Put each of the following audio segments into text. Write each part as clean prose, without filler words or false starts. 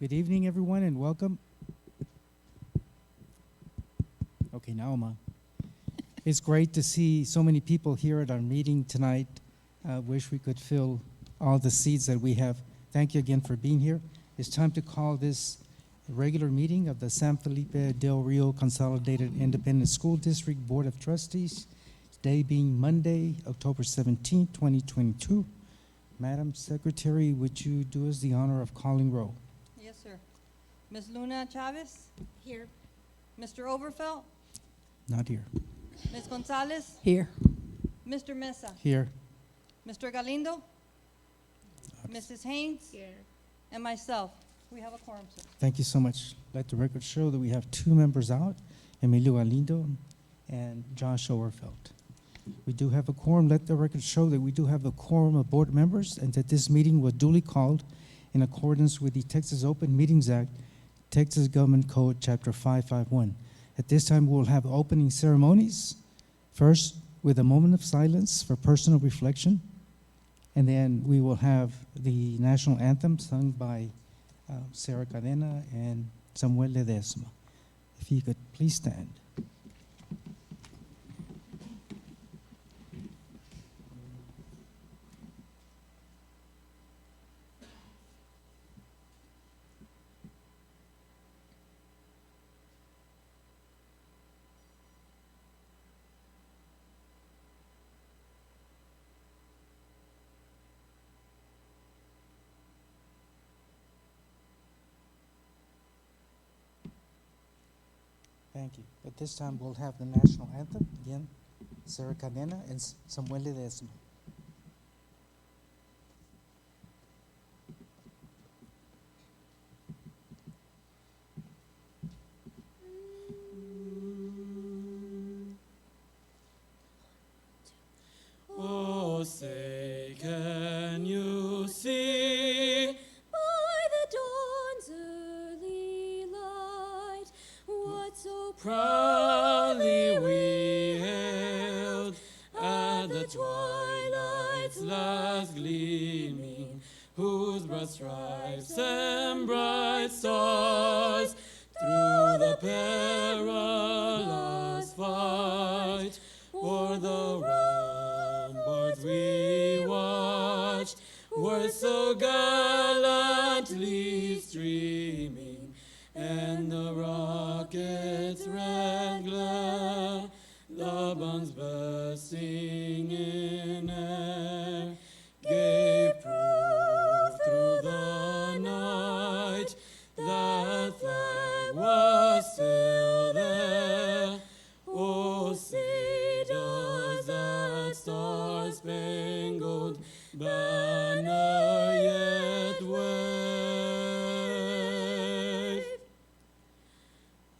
Good evening, everyone, and welcome. Okay, now I'm on. It's great to see so many people here at our meeting tonight. Wish we could fill all the seats that we have. Thank you again for being here. It's time to call this regular meeting of the San Felipe Del Rio Consolidated Independent School District Board of Trustees, today being Monday, October 17, 2022. Madam Secretary, would you do us the honor of calling roll? Yes, sir. Ms. Luna Chavez? Here. Mr. Overfelt? Not here. Ms. Gonzalez? Here. Mr. Mesa? Here. Mr. Galindo? Mrs. Haynes? Here. And myself. We have a quorum, sir. Thank you so much. Let the record show that we have two members out, Emilio Galindo and Josh Overfelt. We do have a quorum. Let the record show that we do have a quorum of board members and that this meeting was duly called in accordance with the Texas Open Meetings Act, Texas Government Code, Chapter 551. At this time, we will have opening ceremonies, first with a moment of silence for personal reflection, and then we will have the national anthem sung by Sarah Cadena and Samuel Ledesma. If you could please stand. Thank you. At this time, we'll have the national anthem. Again, Sarah Cadena and Samuel Ledesma. Oh, say, can you see By the dawn's early light, what so proudly we hailed at the twilight's last gleaming, whose broad stripes and bright stars through the perilous fight o'er the ramparts we watched were so gallantly streaming, and the rocket's red glare, the bombs bursting in air, gave proof through the night that flag was still there. Oh, say does that star-spangled banner yet wave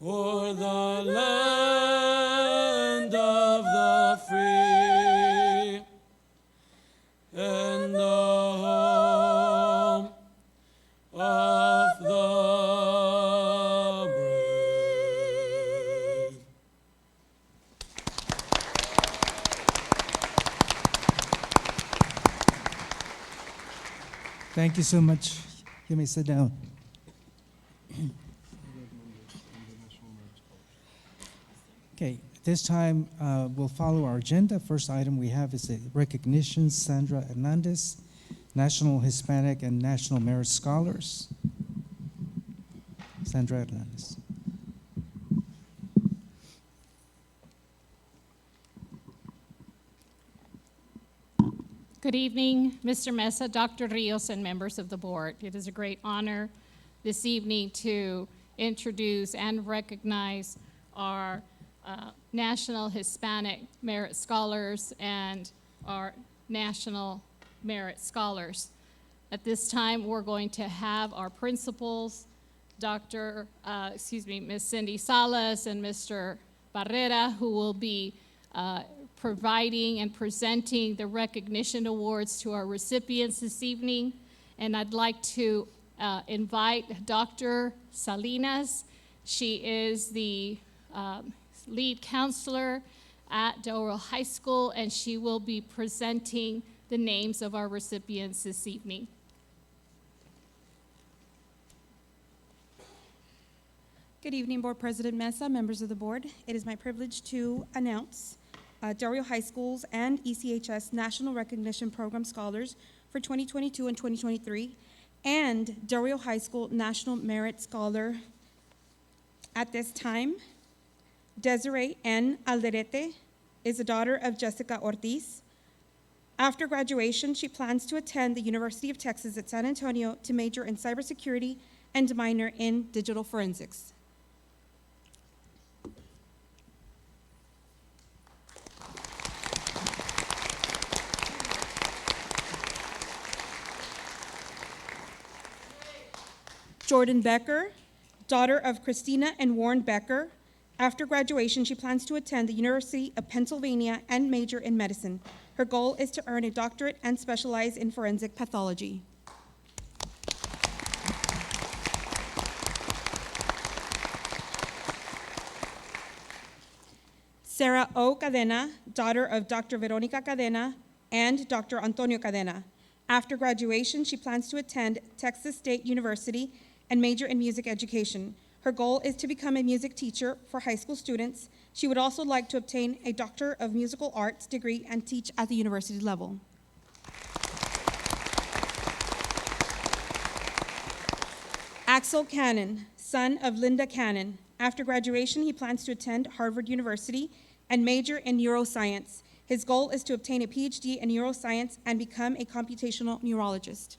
o'er the land of the free and the home of the brave. Thank you so much. You may sit down. Okay, at this time, we'll follow our agenda. First item we have is a recognition, Sandra Hernandez, National Hispanic and National Merit Scholars. Sandra Hernandez. Good evening, Mr. Mesa, Dr. Rios, and members of the board. It is a great honor this evening to introduce and recognize our National Hispanic Merit Scholars and our National Merit Scholars. At this time, we're going to have our principals, Ms. Cindy Salas and Mr. Barrera, who will be providing and presenting the recognition awards to our recipients this evening. And I'd like to invite Dr. Salinas. She is the lead counselor at Del Rio High School, and she will be presenting the names of our recipients this evening. Good evening, Board President Mesa, members of the board. It is my privilege to announce Del Rio High School's and ECHS National Recognition Program Scholars for 2022 and 2023, and Del Rio High School National Merit Scholar at this time. Desiree N. Alderete is the daughter of Jessica Ortiz. After graduation, she plans to attend the University of Texas at San Antonio to major in cybersecurity and minor in digital forensics. Jordan Becker, daughter of Christina and Warren Becker. After graduation, she plans to attend the University of Pennsylvania and major in medicine. Her goal is to earn a doctorate and specialize in forensic pathology. Sarah O. Cadena, daughter of Dr. Veronica Cadena and Dr. Antonio Cadena. After graduation, she plans to attend Texas State University and major in music education. Her goal is to become a music teacher for high school students. She would also like to obtain a Doctor of Musical Arts degree and teach at the university level. Axel Cannon, son of Linda Cannon. After graduation, he plans to attend Harvard University and major in neuroscience. His goal is to obtain a PhD in neuroscience and become a computational neurologist.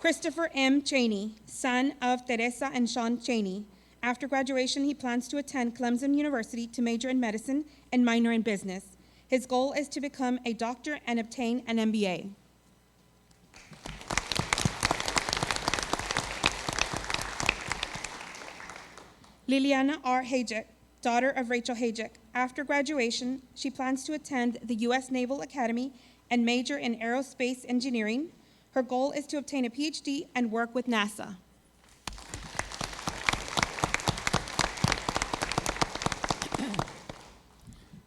Christopher M. Cheney, son of Teresa and Sean Cheney. After graduation, he plans to attend Clemson University to major in medicine and minor in business. His goal is to become a doctor and obtain an MBA. Liliana R. Hajek, daughter of Rachel Hajek. After graduation, she plans to attend the U.S. Naval Academy and major in aerospace engineering. Her goal is to obtain a PhD and work with NASA.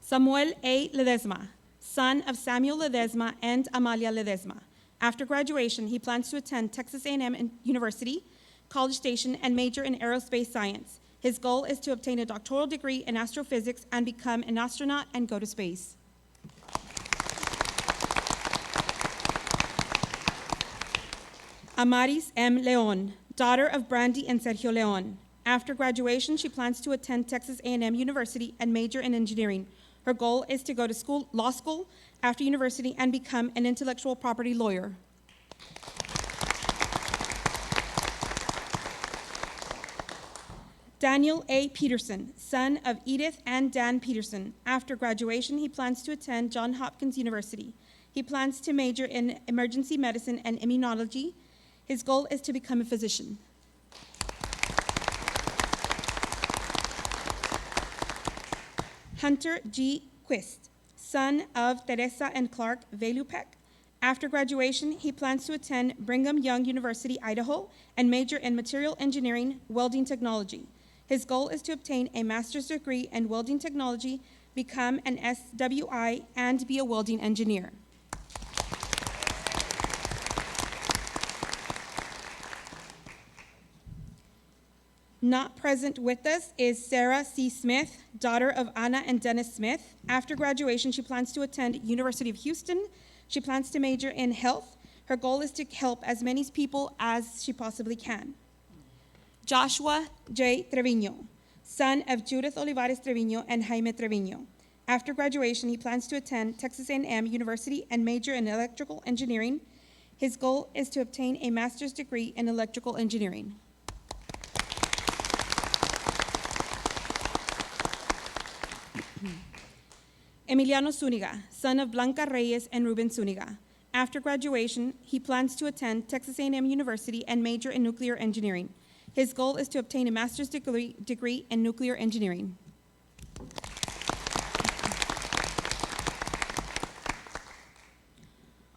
Samuel A. Ledesma, son of Samuel Ledesma and Amalia Ledesma. After graduation, he plans to attend Texas A&M University, College Station, and major in aerospace science. His goal is to obtain a doctoral degree in astrophysics and become an astronaut and go to space. Amaris M. Leon, daughter of Brandy and Sergio Leon. After graduation, she plans to attend Texas A&M University and major in engineering. Her goal is to go to law school after university and become an intellectual property lawyer. Daniel A. Peterson, son of Edith and Dan Peterson. After graduation, he plans to attend Johns Hopkins University. He plans to major in emergency medicine and immunology. His goal is to become a physician. Hunter G. Quist, son of Teresa and Clark Velupek. After graduation, he plans to attend Brigham Young University, Idaho, and major in material engineering, welding technology. His goal is to obtain a master's degree in welding technology, become an SWI, and be a welding engineer. Not present with us is Sarah C. Smith, daughter of Anna and Dennis Smith. After graduation, she plans to attend University of Houston. She plans to major in health. Her goal is to help as many people as she possibly can. Joshua J. Trevino, son of Judith Olivares Trevino and Jaime Trevino. After graduation, he plans to attend Texas A&M University and major in electrical engineering. His goal is to obtain a master's degree in electrical engineering. Emiliano Zuniga, son of Blanca Reyes and Ruben Zuniga. After graduation, he plans to attend Texas A&M University and major in nuclear engineering. His goal is to obtain a master's degree in nuclear engineering.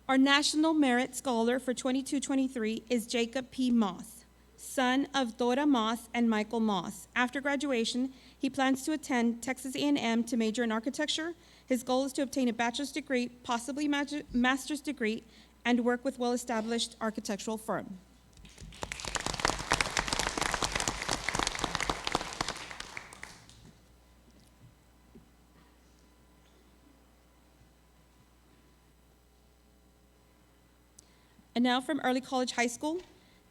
Our National Merit Scholar for 22-23 is Jacob P. Moss, son of Dora Moss and Michael Moss. After graduation, he plans to attend Texas A&M to major in architecture. His goal is to obtain a bachelor's degree, possibly master's degree, and work with well-established architectural firm. And now from Early College High School,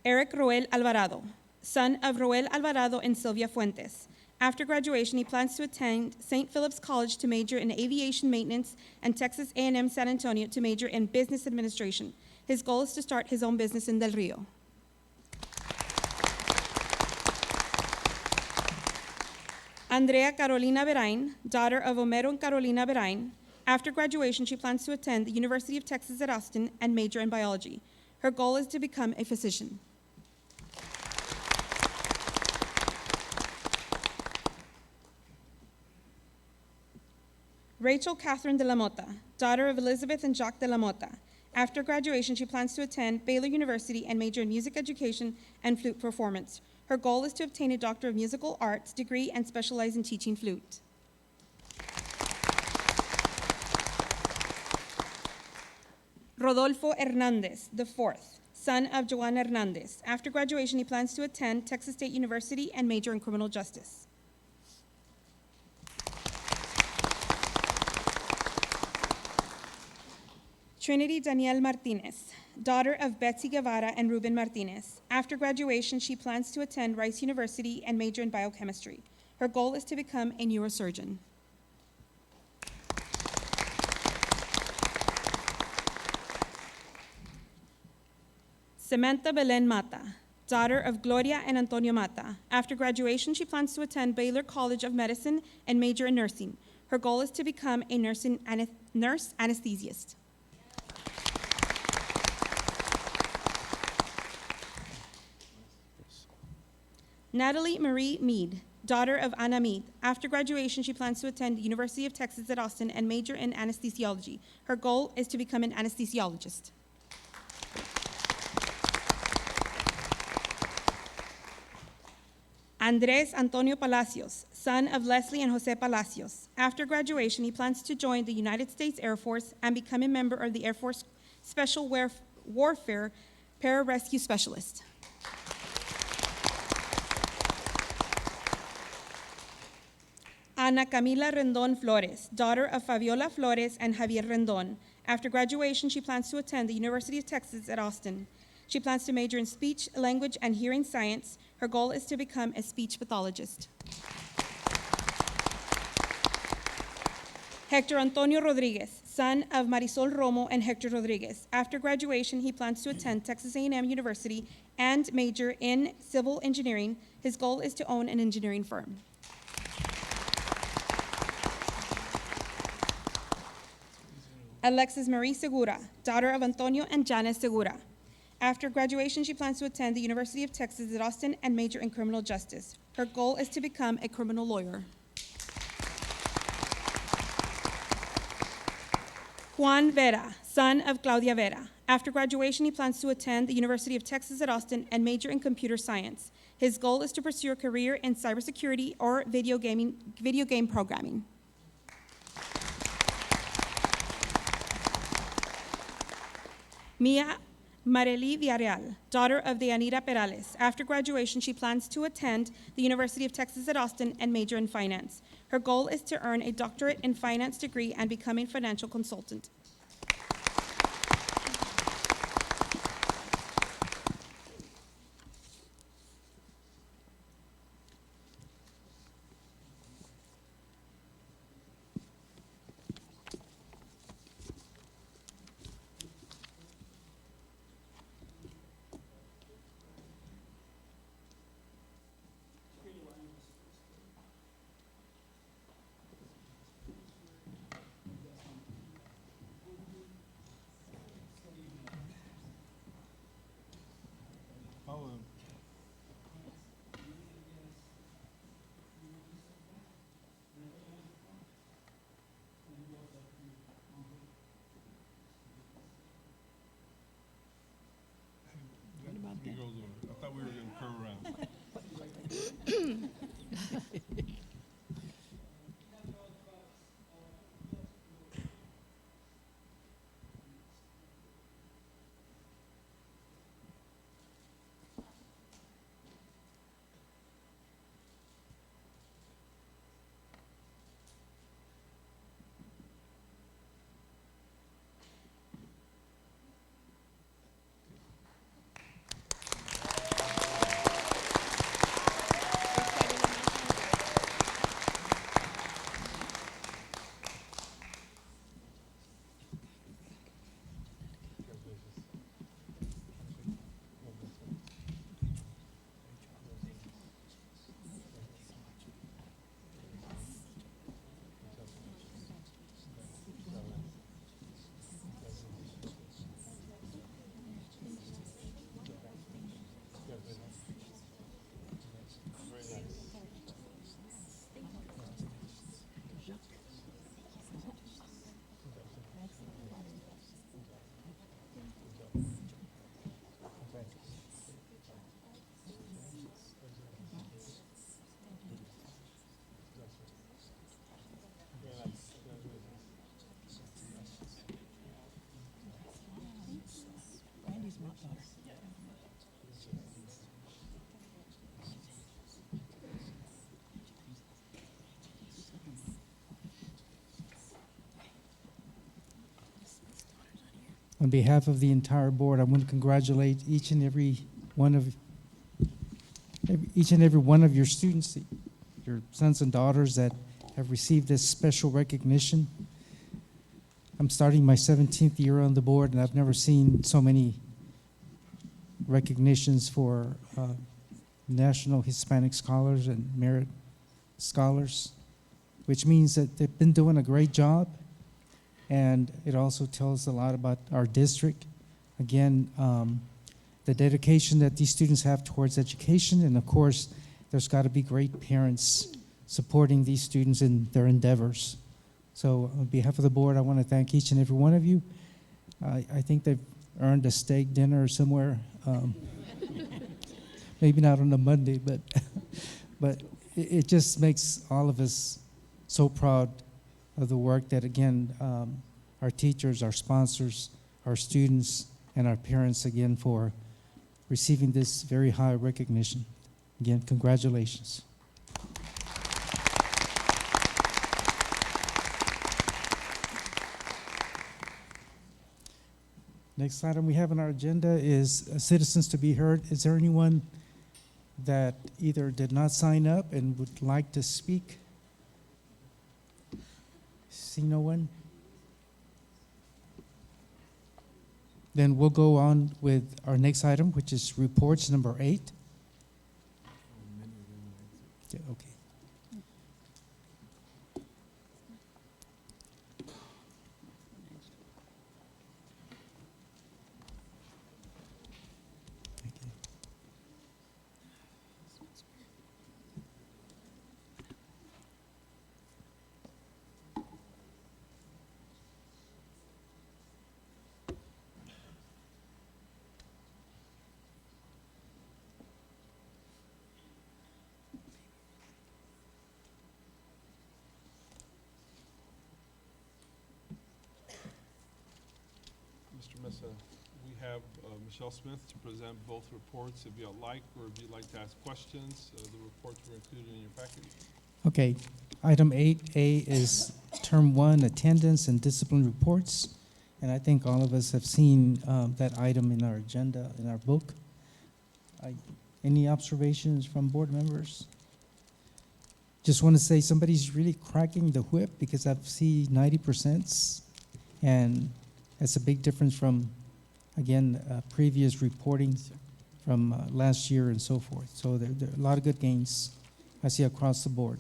Eric Roel Alvarado, son of Roel Alvarado and Sylvia Fuentes. After graduation, he plans to attend St. Philip's College to major in aviation maintenance and Texas A&M San Antonio to major in business administration. His goal is to start his own business in Del Rio. Andrea Carolina Berain, daughter of Homero and Carolina Berain. After graduation, she plans to attend the University of Texas at Austin and major in biology. Her goal is to become a physician. Rachel Catherine de la Mota, daughter of Elizabeth and Jacques de la Mota. After graduation, she plans to attend Baylor University and major in music education and flute performance. Her goal is to obtain a Doctor of Musical Arts degree and specialize in teaching flute. Rodolfo Hernandez, the fourth, son of Joan Hernandez. After graduation, he plans to attend Texas State University and major in criminal justice. Trinity Danielle Martinez, daughter of Betsy Guevara and Ruben Martinez. After graduation, she plans to attend Rice University and major in biochemistry. Her goal is to become a neurosurgeon. Samantha Belen Mata, daughter of Gloria and Antonio Mata. After graduation, she plans to attend Baylor College of Medicine and major in nursing. Her goal is to become a nurse anesthesiast. Natalie Marie Mead, daughter of Anna Mead. After graduation, she plans to attend the University of Texas at Austin and major in anesthesiology. Her goal is to become an anesthesiologist. Andres Antonio Palacios, son of Leslie and Jose Palacios. After graduation, he plans to join the United States Air Force and become a member of the Air Force Special Warfare Pararescue Specialist. Ana Camila Rendon Flores, daughter of Fabiola Flores and Javier Rendon. After graduation, she plans to attend the University of Texas at Austin. She plans to major in speech, language, and hearing science. Her goal is to become a speech pathologist. Hector Antonio Rodriguez, son of Marisol Romo and Hector Rodriguez. After graduation, he plans to attend Texas A&M University and major in civil engineering. His goal is to own an engineering firm. Alexis Marie Segura, daughter of Antonio and Janice Segura. After graduation, she plans to attend the University of Texas at Austin and major in criminal justice. Her goal is to become a criminal lawyer. Juan Vera, son of Claudia Vera. After graduation, he plans to attend the University of Texas at Austin and major in computer science. His goal is to pursue a career in cybersecurity or video game programming. Mia Marely Villarreal, daughter of Deyanira Perales. After graduation, she plans to attend the University of Texas at Austin and major in finance. Her goal is to earn a doctorate in finance degree and become a financial consultant. On behalf of the entire board, I want to congratulate each and every one of your students, your sons and daughters that have received this special recognition. I'm starting my 17th year on the board, and I've never seen so many recognitions for National Hispanic Scholars and Merit Scholars, which means that they've been doing a great job, and it also tells a lot about our district. Again, the dedication that these students have towards education, and of course, there's got to be great parents supporting these students in their endeavors. So on behalf of the board, I want to thank each and every one of you. I think they've earned a steak dinner somewhere. Maybe not on a Monday, but it just makes all of us so proud of the work that, again, our teachers, our sponsors, our students, and our parents, again, for receiving this very high recognition. Again, congratulations. Next item we have on our agenda is citizens to be heard. Is there anyone that either did not sign up and would like to speak? See no one? Then we'll go on with our next item, which is reports number 8. Yeah, okay. Mr. Mesa, we have Michelle Smith to present both reports if you'd like, or if you'd like to ask questions. The reports were included in your package. Okay, item 8A is term 1, attendance and discipline reports. And I think all of us have seen that item in our agenda, in our book. Any observations from board members? Just want to say somebody's really cracking the whip, because I've seen 90%, and that's a big difference from, again, previous reporting from last year and so forth. So there are a lot of good gains I see across the board.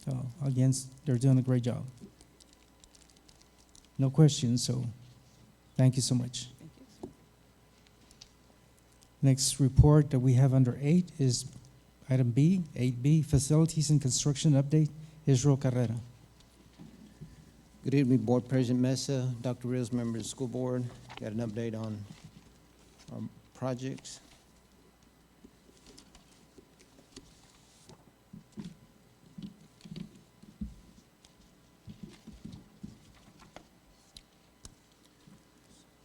So again, they're doing a great job. No questions, so thank you so much. Next report that we have under 8 is item B, 8B, facilities and construction update, Israel Carrera. Good evening, Board President Mesa, Dr. Rios, members of the school board. Got an update on our projects.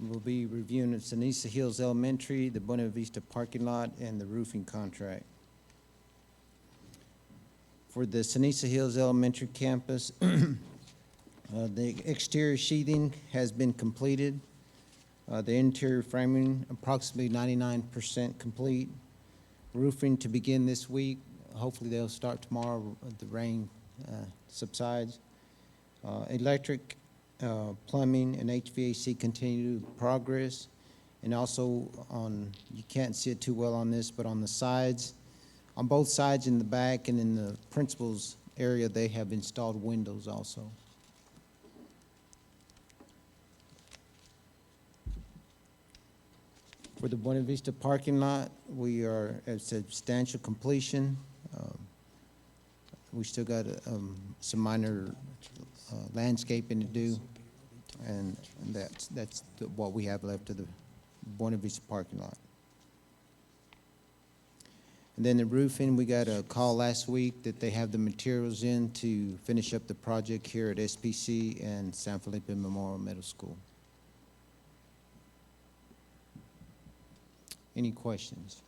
We'll be reviewing the Ceniza Hills Elementary, the Buena Vista parking lot, and the roofing contract. For the Ceniza Hills Elementary campus, the exterior sheathing has been completed. The interior framing approximately 99% complete. Roofing to begin this week. Hopefully they'll start tomorrow if the rain subsides. Electric, plumbing, and HVAC continue progress. And also on, you can't see it too well on this, but on the sides, on both sides in the back and in the principal's area, they have installed windows also. For the Buena Vista parking lot, we are at substantial completion. We still got some minor landscaping to do, and that's what we have left of the Buena Vista parking lot. And then the roofing, we got a call last week that they have the materials in to finish up the project here at SPC and San Felipe Memorial Middle School. Any questions?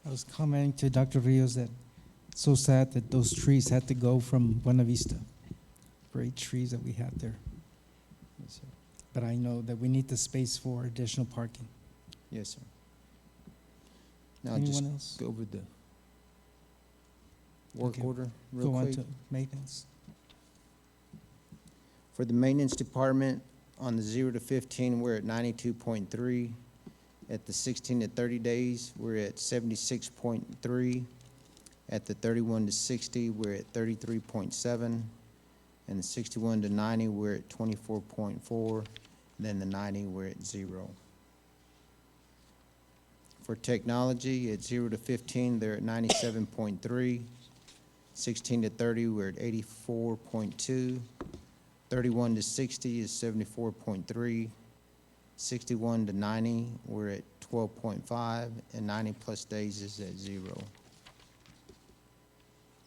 I was commenting to Dr. Rios that it's so sad that those trees had to go from Buena Vista great trees that we have there. Yes, sir. But I know that we need the space for additional parking. Yes, sir. Now, just Anyone else? go over the work Okay. order real Go on quick. to maintenance. For the maintenance department, on the 0 to 15, we're at 92.3. At the 16 to 30 days, we're at 76.3. At the 31 to 60, we're at 33.7. And the 61 to 90, we're at 24.4. Then the 90, we're at 0. For technology, at 0 to 15, they're at 97.3. 16 to 30, we're at 84.2. 31 to 60 is 74.3. 61 to 90, we're at 12.5, and 90 plus days is at 0.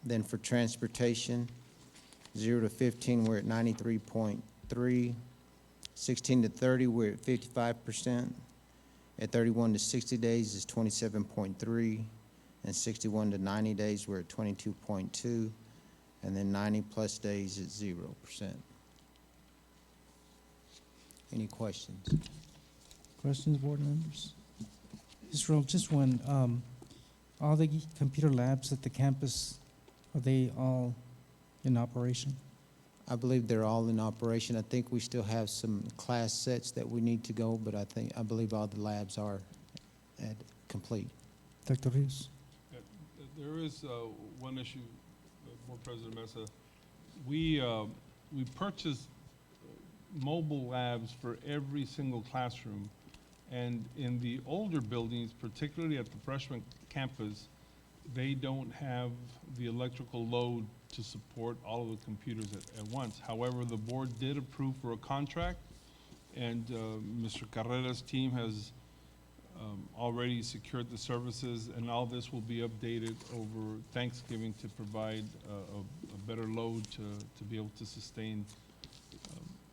Then for transportation, 0 to 15, we're at 93.3. 16 to 30, we're at 55%. At 31 to 60 days is 27.3. And 61 to 90 days, we're at 22.2. And then 90 plus days is 0%. Any questions? Questions, board members? Just one, all the computer labs at the campus, are they all in operation? I believe they're all in operation. I think we still have some class sets that we need to go, but I believe all the labs are complete. Dr. Rios? There is one issue, Board President Mesa. We purchased mobile labs for every single classroom, and in the older buildings, particularly at the freshman campus, they don't have the electrical load to support all of the computers at once. However, the board did approve for a contract, and Mr. Carrera's team has already secured the services, and all this will be updated over Thanksgiving to provide a better load to be able to sustain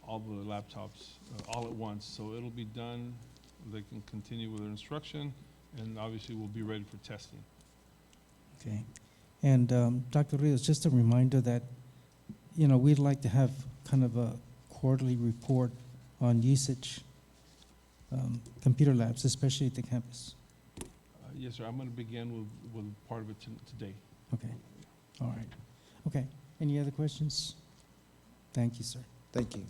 all the laptops all at once. So it'll be done, they can continue with their instruction, and obviously we'll be ready for testing. Okay. And Dr. Rios, just a reminder that, you know, we'd like to have kind of a quarterly report on usage, computer labs, especially at the campus. Yes, sir, I'm gonna begin with part of it today. Okay, all right. Okay, any other questions? Thank you, sir. Thank you.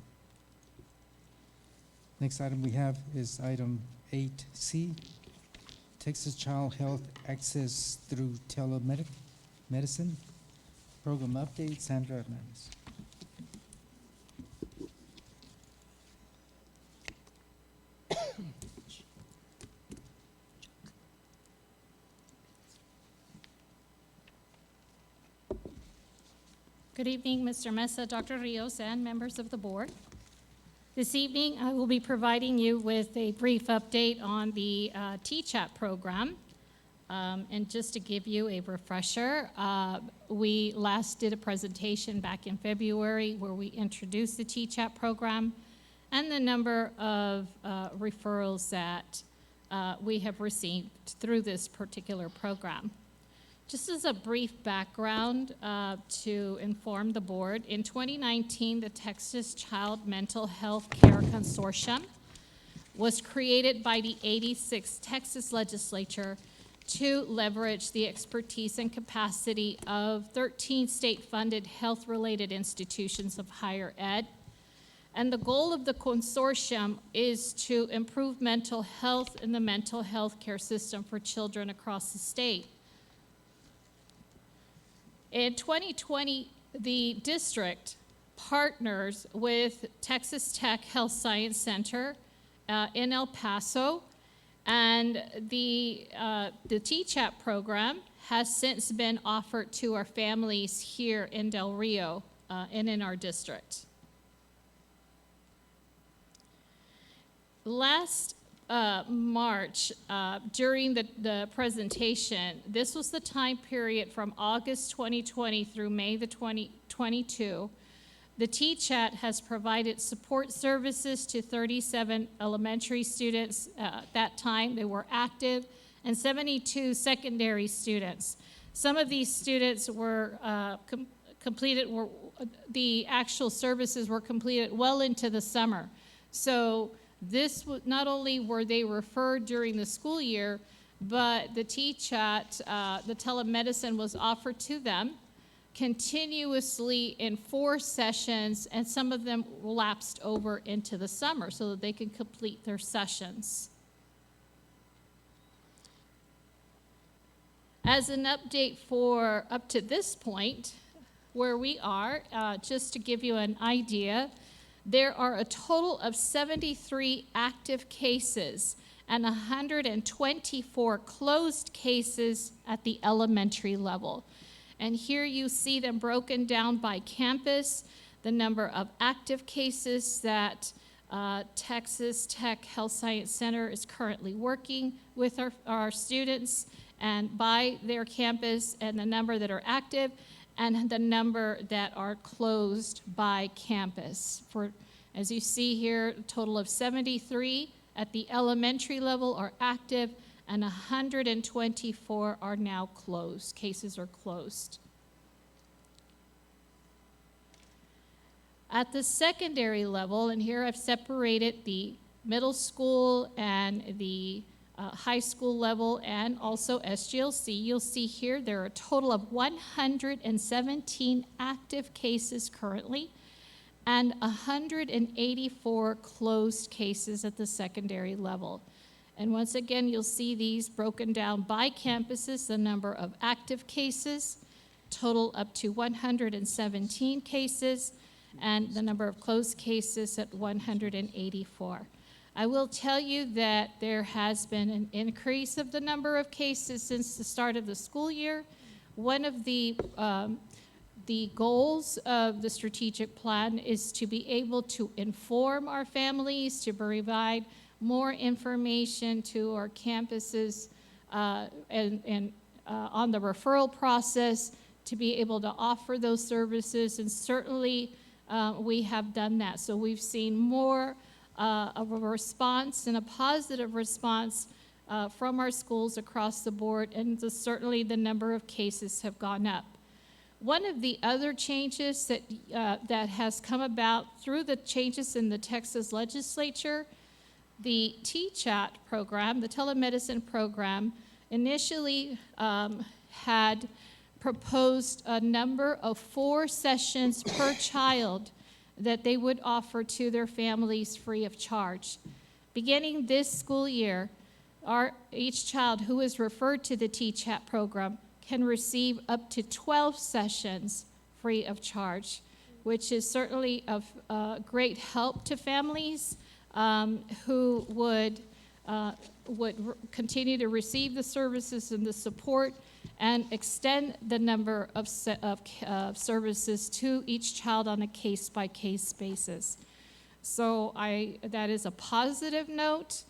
Next item we have is item 8C, Texas Child Health Access Through Telemedicine Program Update, Sandra Hernandez. Good evening, Mr. Mesa, Dr. Rios, and members of the board. This evening, I will be providing you with a brief update on the TCHAP program. And just to give you a refresher, we last did a presentation back in February where we introduced the TCHAP program and the number of referrals that we have received through this particular program. Just as a brief background to inform the board, in 2019, the Texas Child Mental Health Care Consortium was created by the 86th Texas Legislature to leverage the expertise and capacity of 13 state-funded health-related institutions of higher ed. And the goal of the consortium is to improve mental health in the mental health care system for children across the state. In 2020, the district partners with Texas Tech Health Science Center in El Paso, and the TCHAP program has since been offered to our families here in Del Rio and in our district. Last March, during the presentation, this was the time period from August 2020 through May the 2022. The TCHAT has provided support services to 37 elementary students at that time. They were active, and 72 secondary students. Some of these students were the actual services were completed well into the summer. So this, not only were they referred during the school year, but the T-Chat, the telemedicine was offered to them continuously in 4 sessions, and some of them lapsed over into the summer so that they can complete their sessions. As an update for up to this point, where we are, just to give you an idea, there are a total of 73 active cases and 124 closed cases at the elementary level. And here you see them broken down by campus, the number of active cases that Texas Tech Health Science Center is currently working with our students and by their campus, and the number that are active, and the number that are closed by campus. For, as you see here, a total of 73 at the elementary level are active, and 124 are now closed. Cases are closed. At the secondary level, and here I've separated the middle school and the high school level and also SGLC, you'll see here there are a total of 117 active cases currently and 184 closed cases at the secondary level. And once again, you'll see these broken down by campuses, the number of active cases, total up to 117 cases, and the number of closed cases at 184. I will tell you that there has been an increase of the number of cases since the start of the school year. One of the goals of the strategic plan is to be able to inform our families, to provide more information to our campuses and on the referral process, to be able to offer those services, and certainly we have done that. So we've seen more of a response and a positive response from our schools across the board, and certainly the number of cases have gone up. One of the other changes that has come about through the changes in the Texas legislature, the T-Chat program, the telemedicine program, initially had proposed a number of 4 sessions per child that they would offer to their families free of charge. Beginning this school year, each child who is referred to the T-Chat program can receive up to 12 sessions free of charge, which is certainly of great help to families who would continue to receive the services and the support and extend the number of services to each child on a case-by-case basis. So that is a positive note.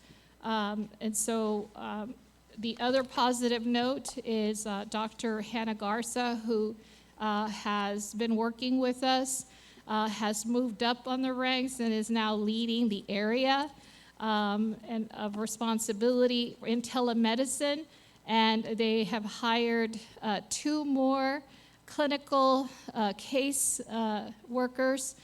The other positive note is Dr. Hannah Garza, who has been working with us, has moved up on the ranks and is now leading the area and of responsibility in telemedicine. And they have hired 2 more clinical case workers,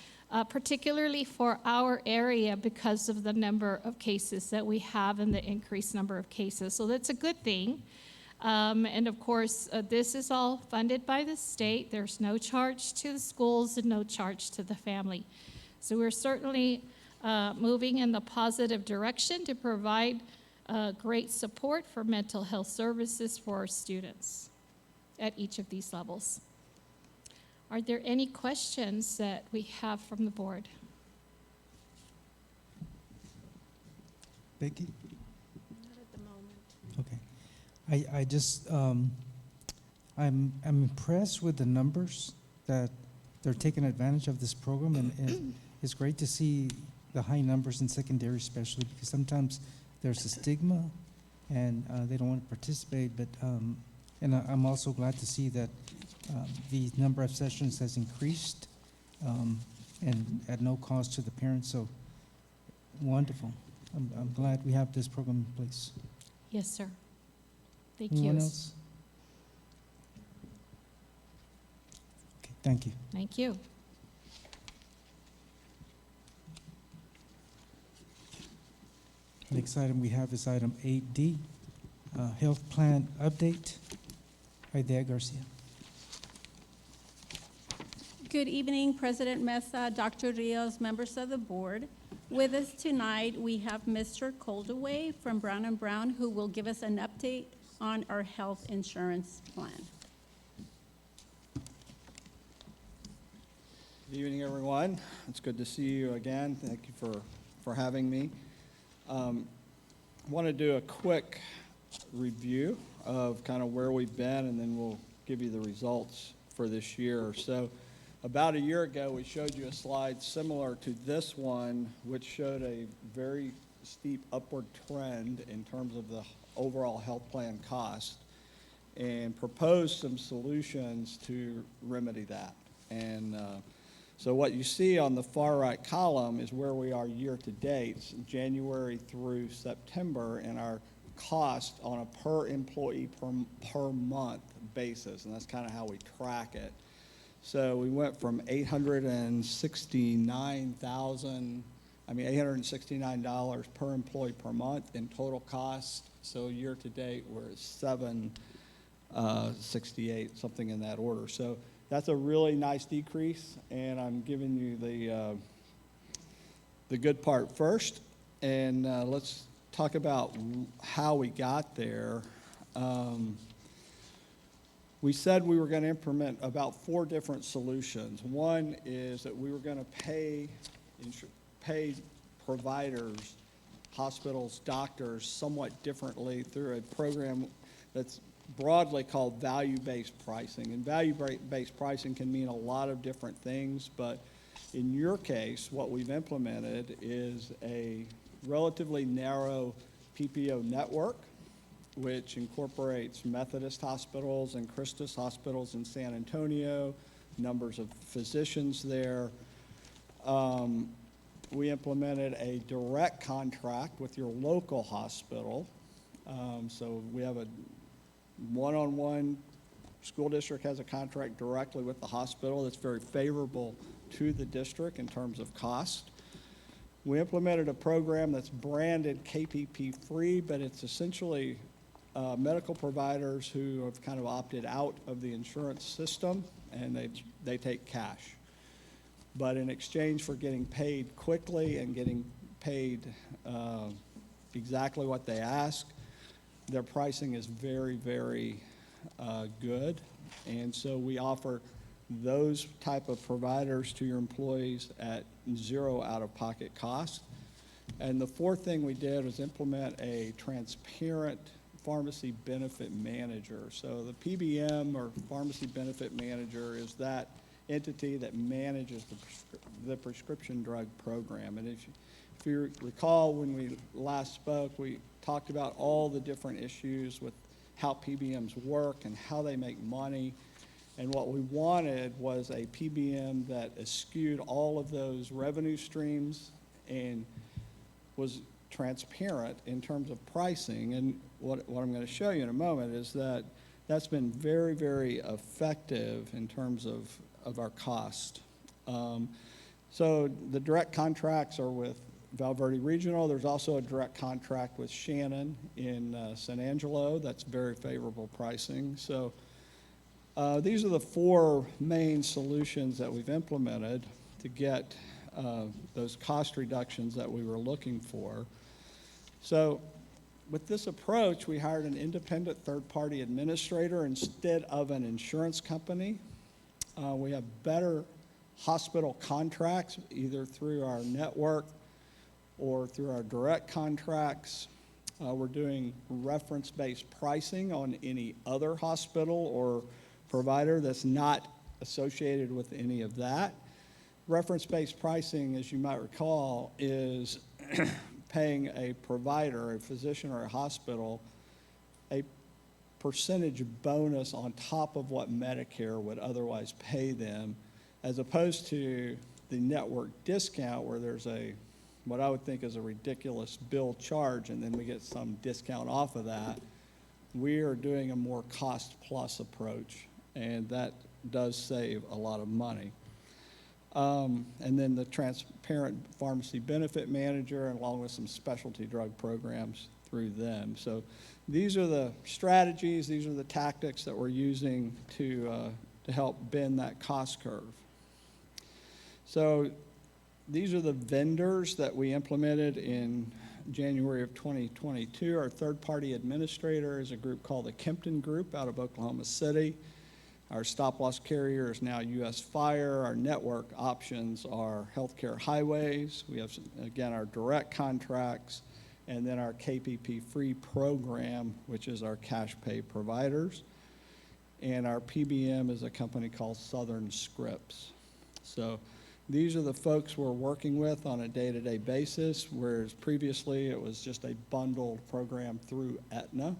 particularly for our area because of the number of cases that we have and the increased number of cases. So that's a good thing. And of course, this is all funded by the state. There's no charge to the schools and no charge to the family. So we're certainly moving in the positive direction to provide great support for mental health services for our students at each of these levels. Are there any questions that we have from the board? Becky? Not at the moment. Okay. I just, I'm impressed with the numbers that they're taking advantage of this program, and it's great to see the high numbers in secondary especially, because sometimes there's a stigma and they don't want to participate, but and I'm also glad to see that the number of sessions has increased and at no cost to the parents, so wonderful. I'm glad we have this program in place. Yes, sir. Thank you. Anyone else? Okay, thank you. Thank you. Next item we have is item 8D, health plan update. Idea Garcia. Good evening, President Mesa, Dr. Rios, members of the board. With us tonight, we have Mr. Coldaway from Brown & Brown, who will give us an update on our health insurance plan. Good evening, everyone. It's good to see you again. Thank you for having me. I want to do a quick review of kind of where we've been, and then we'll give you the results for this year. So about a year ago, we showed you a slide similar to this one, which showed a very steep upward trend in terms of the overall health plan cost, and proposed some solutions to remedy that. And so what you see on the far right column is where we are year to date, January through September, and our cost on a per employee per month basis, and that's kind of how we track it. So we went from $869 per employee per month in total cost. So year to date, we're at $768, something in that order. So that's a really nice decrease, and I'm giving you the good part first. And let's talk about how we got there. We said we were going to implement about 4 different solutions. One is that we were going to pay providers, hospitals, doctors somewhat differently through a program that's broadly called value-based pricing. And value-based pricing can mean a lot of different things, but in your case, what we've implemented is a relatively narrow PPO network, which incorporates Methodist hospitals and Christus hospitals in San Antonio, numbers of physicians there. We implemented a direct contract with your local hospital. So we have a one-on-one, school district has a contract directly with the hospital that's very favorable to the district in terms of cost. We implemented a program that's branded KPP free, but it's essentially medical providers who have kind of opted out of the insurance system, and they take cash. But in exchange for getting paid quickly and getting paid exactly what they ask, their pricing is very, very good. And so we offer those type of providers to your employees at 0 out-of-pocket cost. And the fourth thing we did was implement a transparent pharmacy benefit manager. So the PBM, or pharmacy benefit manager, is that entity that manages the prescription drug program. And if you recall, when we last spoke, we talked about all the different issues with how PBMs work and how they make money. And what we wanted was a PBM that eschewed all of those revenue streams and was transparent in terms of pricing. And what I'm going to show you in a moment is that that's been very, very effective in terms of our cost. So the direct contracts are with Valverde Regional. There's also a direct contract with Shannon in San Angelo. That's very favorable pricing. So these are the 4 main solutions that we've implemented to get those cost reductions that we were looking for. So with this approach, we hired an independent third-party administrator instead of an insurance company. We have better hospital contracts, either through our network or through our direct contracts. We're doing reference-based pricing on any other hospital or provider that's not associated with any of that. Reference-based pricing, as you might recall, is paying a provider, a physician or a hospital, a percentage bonus on top of what Medicare would otherwise pay them, as opposed to the network discount, where there's what I would think is a ridiculous bill charge, and then we get some discount off of that. We are doing a more cost-plus approach, and that does save a lot of money. And then the transparent pharmacy benefit manager, and along with some specialty drug programs through them. So these are the strategies, these are the tactics that we're using to help bend that cost curve. So these are the vendors that we implemented in January of 2022. Our third-party administrator is a group called the Kempton Group out of Oklahoma City. Our stop-loss carrier is now U.S. Fire. Our network options are Healthcare Highways. We have, again, our direct contracts, and then our KPP-free program, which is our cash pay providers. And our PBM is a company called Southern Scripts. So these are the folks we're working with on a day-to-day basis, whereas previously it was just a bundled program through Aetna.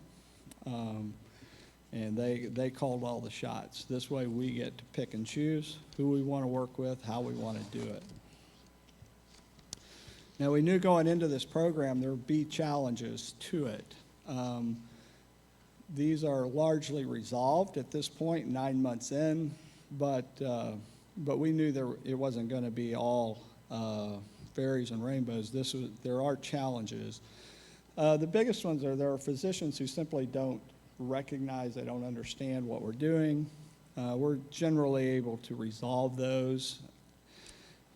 And they called all the shots. This way we get to pick and choose who we want to work with, how we want to do it. Now, we knew going into this program there would be challenges to it. These are largely resolved at this point, 9 months in, but we knew it wasn't going to be all fairies and rainbows. There are challenges. The biggest ones are there are physicians who simply don't recognize, they don't understand what we're doing. We're generally able to resolve those.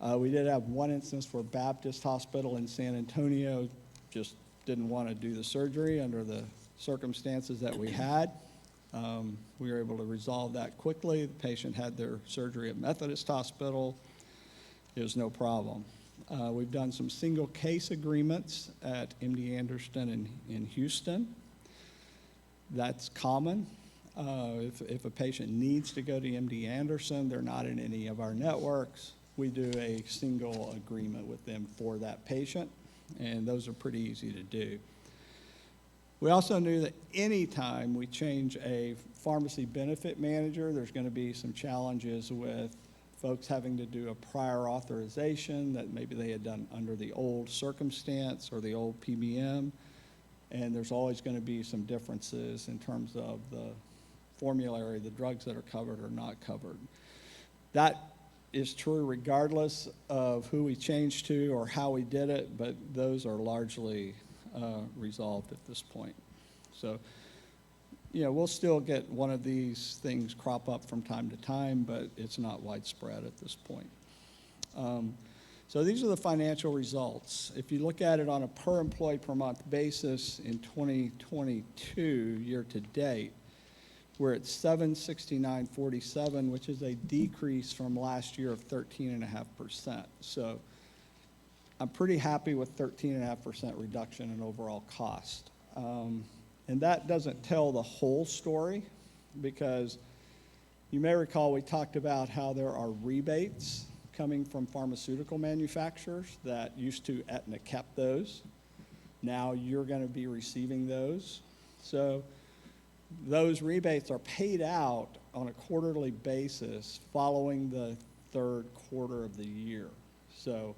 We did have one instance where Baptist Hospital in San Antonio just didn't want to do the surgery under the circumstances that we had. We were able to resolve that quickly. The patient had their surgery at Methodist Hospital. It was no problem. We've done some single case agreements at MD Anderson in Houston. That's common. If a patient needs to go to MD Anderson, they're not in any of our networks, we do a single agreement with them for that patient, and those are pretty easy to do. We also knew that anytime we change a pharmacy benefit manager, there's going to be some challenges with folks having to do a prior authorization that maybe they had done under the old circumstance or the old PBM. And there's always going to be some differences in terms of the formulary, the drugs that are covered or not covered. That is true regardless of who we changed to or how we did it, but those are largely resolved at this point. So, we'll still get one of these things crop up from time to time, but it's not widespread at this point. So these are the financial results. If you look at it on a per employee per month basis in 2022 year to date, we're at $769.47, which is a decrease from last year of 13.5%. So I'm pretty happy with 13.5% reduction in overall cost. And that doesn't tell the whole story, because you may recall we talked about how there are rebates coming from pharmaceutical manufacturers that used to Aetna kept those. Now you're going to be receiving those. So those rebates are paid out on a quarterly basis following the third quarter of the year. So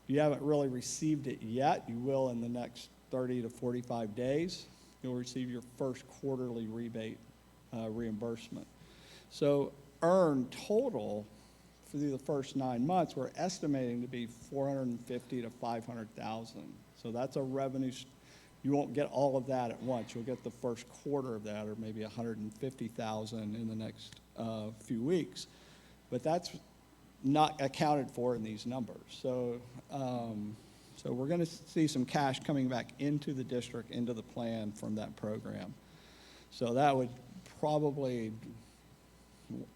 you haven't really received it yet. You will in the next 30 to 45 days. You'll receive your first quarterly rebate reimbursement. So earned total through the first 9 months, we're estimating to be $450,000 to $500,000. So that's a revenue. You won't get all of that at once. You'll get the first quarter of that, or maybe $150,000 in the next few weeks. But that's not accounted for in these numbers. So, so we're going to see some cash coming back into the district, into the plan from that program. So that would probably,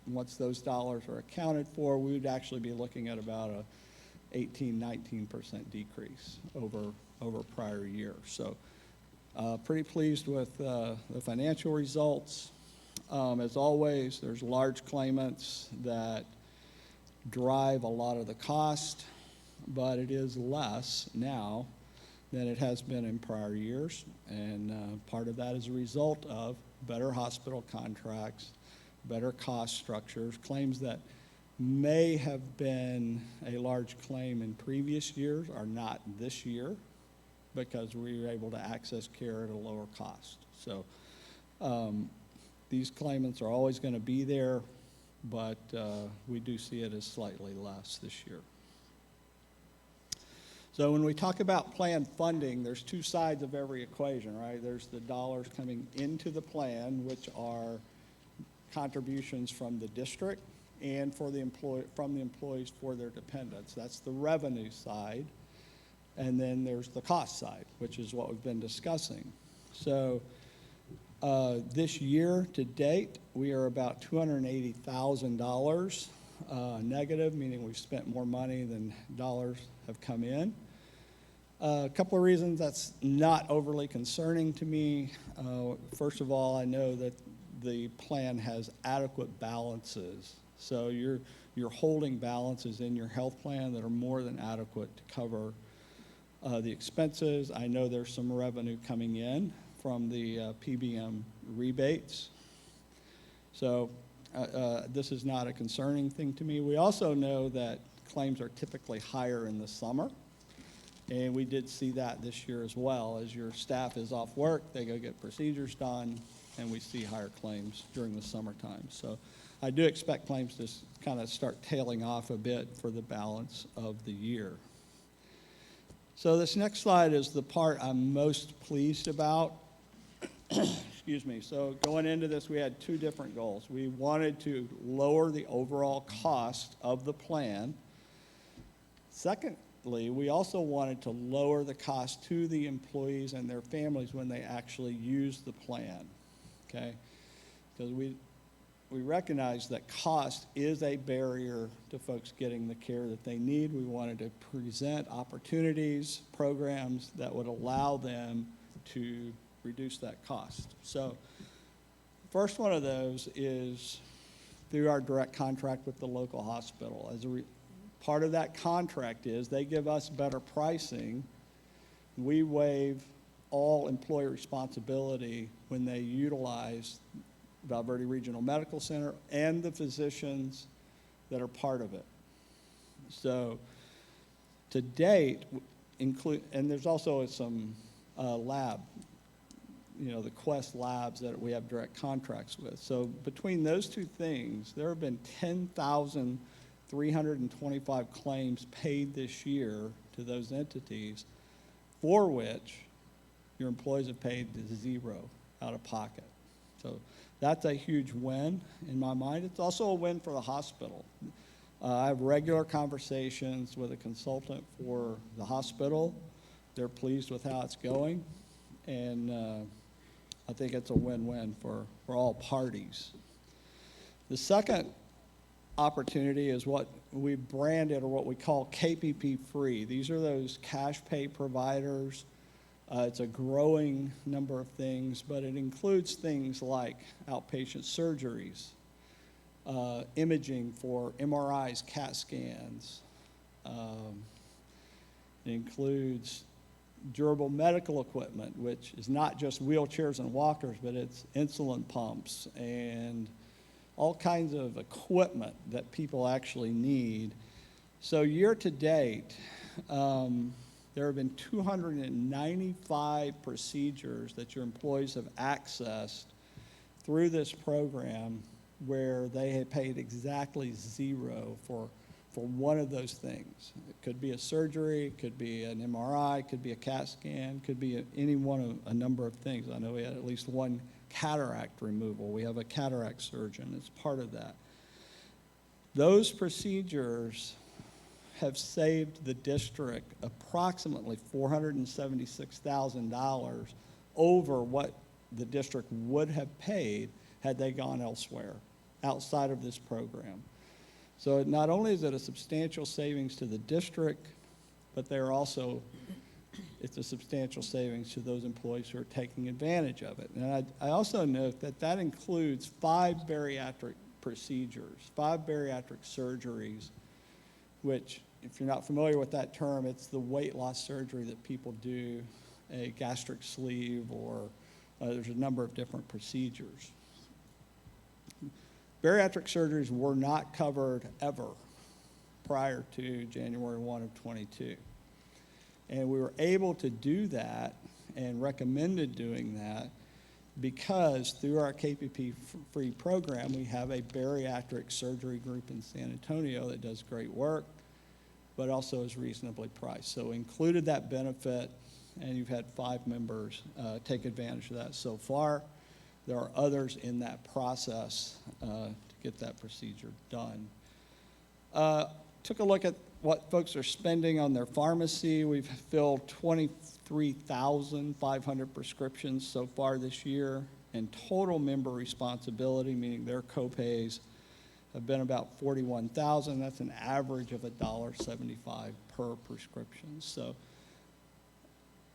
once those dollars are accounted for, we would actually be looking at about a 18-19% decrease over prior year. So pretty pleased with the financial results. As always, there's large claimants that drive a lot of the cost, but it is less now than it has been in prior years. And part of that is a result of better hospital contracts, better cost structures, claims that may have been a large claim in previous years are not this year because we were able to access care at a lower cost. So these claimants are always going to be there. but we do see it as slightly less this year. So when we talk about plan funding, there's two sides of every equation, right? There's the dollars coming into the plan, which are contributions from the district and from the employees for their dependents. That's the revenue side. And then there's the cost side, which is what we've been discussing. So this year to date, we are about $280,000 negative, meaning we've spent more money than dollars have come in. A couple of reasons that's not overly concerning to me. First of all, I know that the plan has adequate balances. So you're holding balances in your health plan that are more than adequate to cover the expenses. I know there's some revenue coming in from the PBM rebates. So this is not a concerning thing to me. We also know that claims are typically higher in the summer. And we did see that this year as well. As your staff is off work, they go get procedures done, and we see higher claims during the summertime. So I do expect claims to kind of start tailing off a bit for the balance of the year. So this next slide is the part I'm most pleased about. Excuse me. So going into this, we had two different goals. We wanted to lower the overall cost of the plan. Secondly, we also wanted to lower the cost to the employees and their families when they actually use the plan, okay? Because we recognize that cost is a barrier to folks getting the care that they need. We wanted to present opportunities, programs that would allow them to reduce that cost. So first one of those is through our direct contract with the local hospital. As a part of that contract is they give us better pricing. We waive all employee responsibility when they utilize Val Verde Regional Medical Center and the physicians that are part of it. So to date, and there's also some lab, the Quest labs that we have direct contracts with. So between those two things, there have been 10,325 claims paid this year to those entities, for which your employees have paid zero out of pocket. So that's a huge win in my mind. It's also a win for the hospital. I have regular conversations with a consultant for the hospital. They're pleased with how it's going, and I think it's a win-win for all parties. The second opportunity is what we branded, or what we call KPP free. These are those cash pay providers. It's a growing number of things, but it includes things like outpatient surgeries, imaging for MRIs, CAT scans. It includes durable medical equipment, which is not just wheelchairs and walkers, but it's insulin pumps and all kinds of equipment that people actually need. So year to date, there have been 295 procedures that your employees have accessed through this program where they have paid exactly zero for one of those things. It could be a surgery, it could be an MRI, it could be a CAT scan, it could be any one of a number of things. I know we had at least one cataract removal. We have a cataract surgeon as part of that. Those procedures have saved the district approximately $476,000 over what the district would have paid had they gone elsewhere, outside of this program. So not only is it a substantial savings to the district, but it's a substantial savings to those employees who are taking advantage of it. And I also note that that includes 5 bariatric procedures, 5 bariatric surgeries, which, if you're not familiar with that term, it's the weight loss surgery that people do, a gastric sleeve, or there's a number of different procedures. Bariatric surgeries were not covered ever prior to January 1 of 22. And we were able to do that and recommended doing that because through our KPP-free program, we have a bariatric surgery group in San Antonio that does great work, but also is reasonably priced. So included that benefit, and you've had 5 members take advantage of that so far. There are others in that process to get that procedure done. Took a look at what folks are spending on their pharmacy. We've filled 23,500 prescriptions so far this year, and total member responsibility, meaning their copays, have been about 41,000. That's an average of $1.75 per prescription. So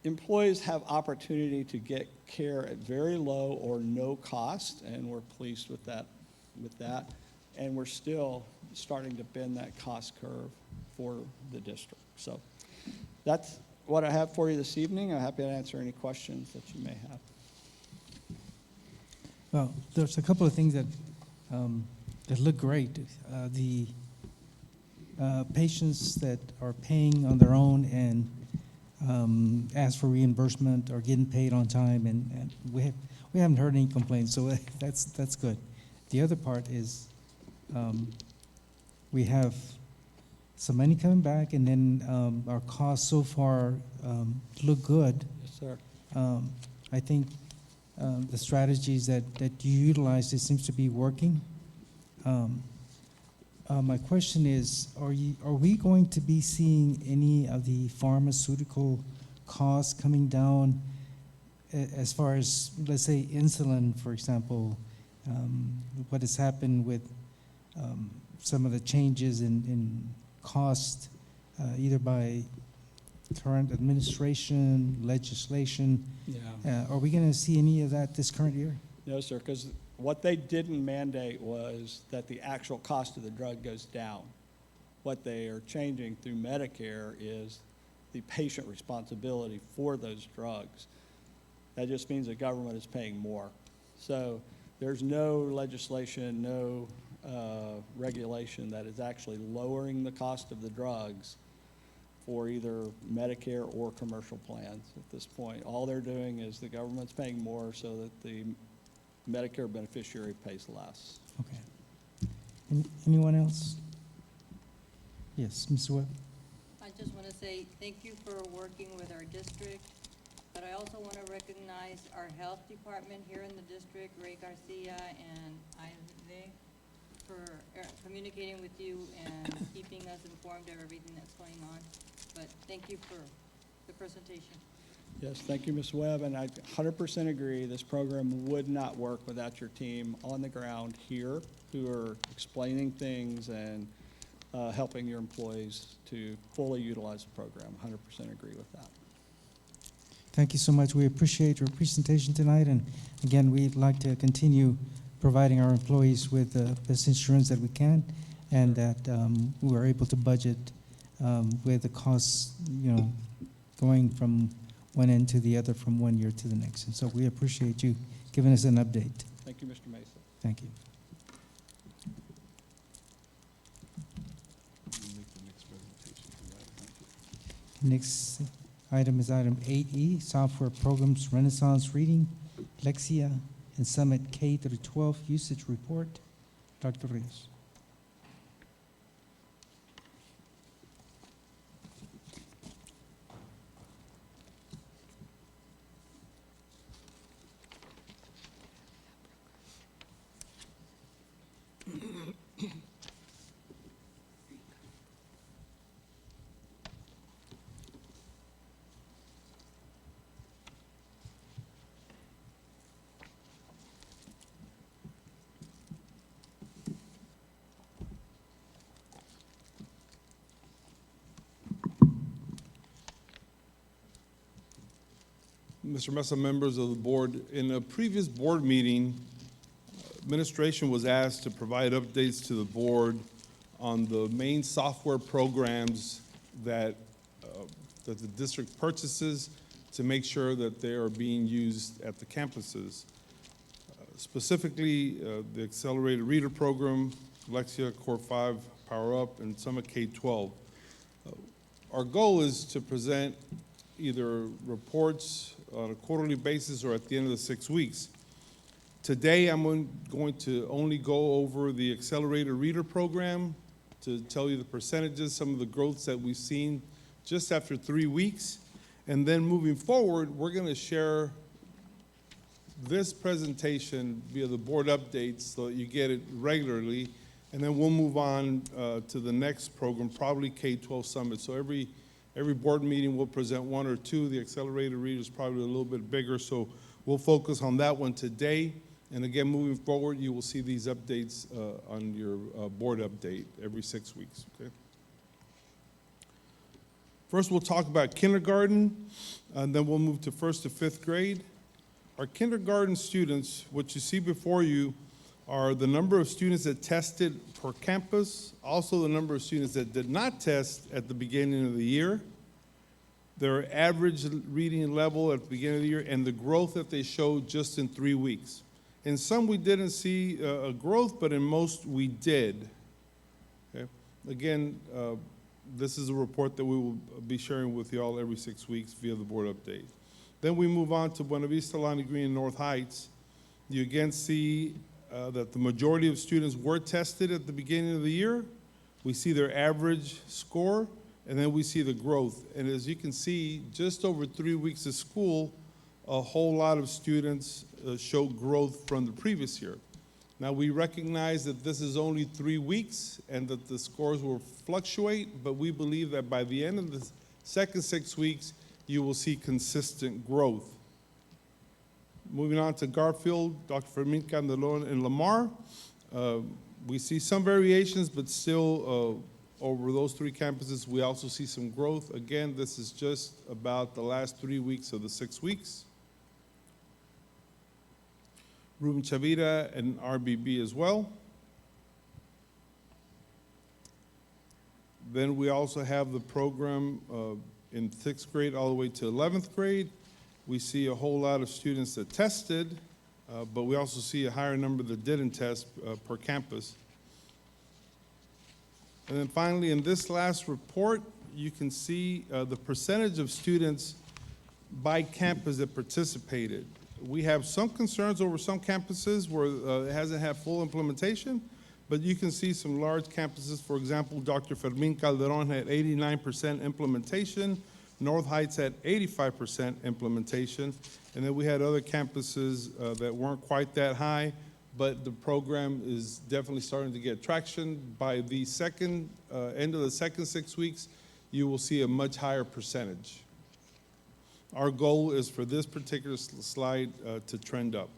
employees have opportunity to get care at very low or no cost, and we're pleased with that. And we're still starting to bend that cost curve for the district. So that's what I have for you this evening. I'm happy to answer any questions that you may have. Well, there's a couple of things that look great. The patients that are paying on their own and ask for reimbursement are getting paid on time, and we haven't heard any complaints, so that's good. The other part is we have some money coming back, and then our costs so far look good. Yes, sir. I think the strategies that you utilize, it seems to be working. My question is, are we going to be seeing any of the pharmaceutical costs coming down as far as, let's say, insulin, for example? What has happened with some of the changes in cost, either by current administration, legislation? Yeah. Are we going to see any of that this current year? No, sir, because what they didn't mandate was that the actual cost of the drug goes down. What they are changing through Medicare is the patient responsibility for those drugs. That just means the government is paying more. So there's no legislation, no regulation that is actually lowering the cost of the drugs for either Medicare or commercial plans at this point. All they're doing is the government's paying more so that the Medicare beneficiary pays less. Okay. Anyone else? Yes, Ms. Webb. I just want to say thank you for working with our district, but I also want to recognize our health department here in the district, Ray Garcia and Aide, for communicating with you and keeping us informed of everything that's going on. But thank you for the presentation. Yes, thank you, Ms. Webb, and I 100% agree. This program would not work without your team on the ground here who are explaining things and helping your employees to fully utilize the program. 100% agree with that. Thank you so much. We appreciate your presentation tonight, and again, we'd like to continue providing our employees with the best insurance that we can, and that we are able to budget with the costs, going from one end to the other, from one year to the next. And so we appreciate you giving us an update. Thank you, Mr. Mesa. Thank you. Next item is item 8E, Software Programs Renaissance Reading, Lexia, and Summit K through 12 Usage Report. Dr. Rios. Mr. Mesa, members of the board, in a previous board meeting, administration was asked to provide updates to the board on the main software programs that the district purchases to make sure that they are being used at the campuses. Specifically, the Accelerated Reader Program, Lexia, Core 5, Power Up, and Summit K-12. Our goal is to present either reports on a quarterly basis or at the end of the 6 weeks Today, I'm going to only go over the Accelerator Reader Program to tell you the percentages, some of the growths that we've seen just after 3 weeks. And then moving forward, we're going to share this presentation via the board updates so that you get it regularly. And then we'll move on to the next program, probably K-12 Summit. So every board meeting will present one or two. The Accelerator Reader is probably a little bit bigger, so we'll focus on that one today. And again, moving forward, you will see these updates on your board update every 6 weeks, okay? First, we'll talk about kindergarten, and then we'll move to 1st to 5th grade. Our kindergarten students, what you see before you, are the number of students that tested per campus, also the number of students that did not test at the beginning of the year, their average reading level at the beginning of the year, and the growth that they showed just in 3 weeks. In some, we didn't see a growth, but in most, we did. Okay? Again, this is a report that we will be sharing with you all every 6 weeks via the board update. Then we move on to Buena Vista, Lonnie Green, and North Heights. You again see that the majority of students were tested at the beginning of the year. We see their average score, and then we see the growth. And as you can see, just over 3 weeks of school, a whole lot of students show growth from the previous year. Now, we recognize that this is only 3 weeks and that the scores will fluctuate, but we believe that by the end of the second 6 weeks, you will see consistent growth. Moving on to Garfield, Dr. Fermin Candelon, and Lamar. We see some variations, but still over those 3 campuses, we also see some growth. Again, this is just about the last 3 weeks of the 6 weeks. Ruben Chavira and RBB as well. Then we also have the program in 6th grade all the way to 11th grade. We see a whole lot of students that tested, but we also see a higher number that didn't test per campus. And then finally, in this last report, you can see the percentage of students by campus that participated. We have some concerns over some campuses where it hasn't had full implementation, but you can see some large campuses. For example, Dr. Fermin Calderon had 89% implementation. North Heights had 85% implementation. And then we had other campuses that weren't quite that high, but the program is definitely starting to get traction. By the end of the second 6 weeks, you will see a much higher percentage. Our goal is for this particular slide to trend up.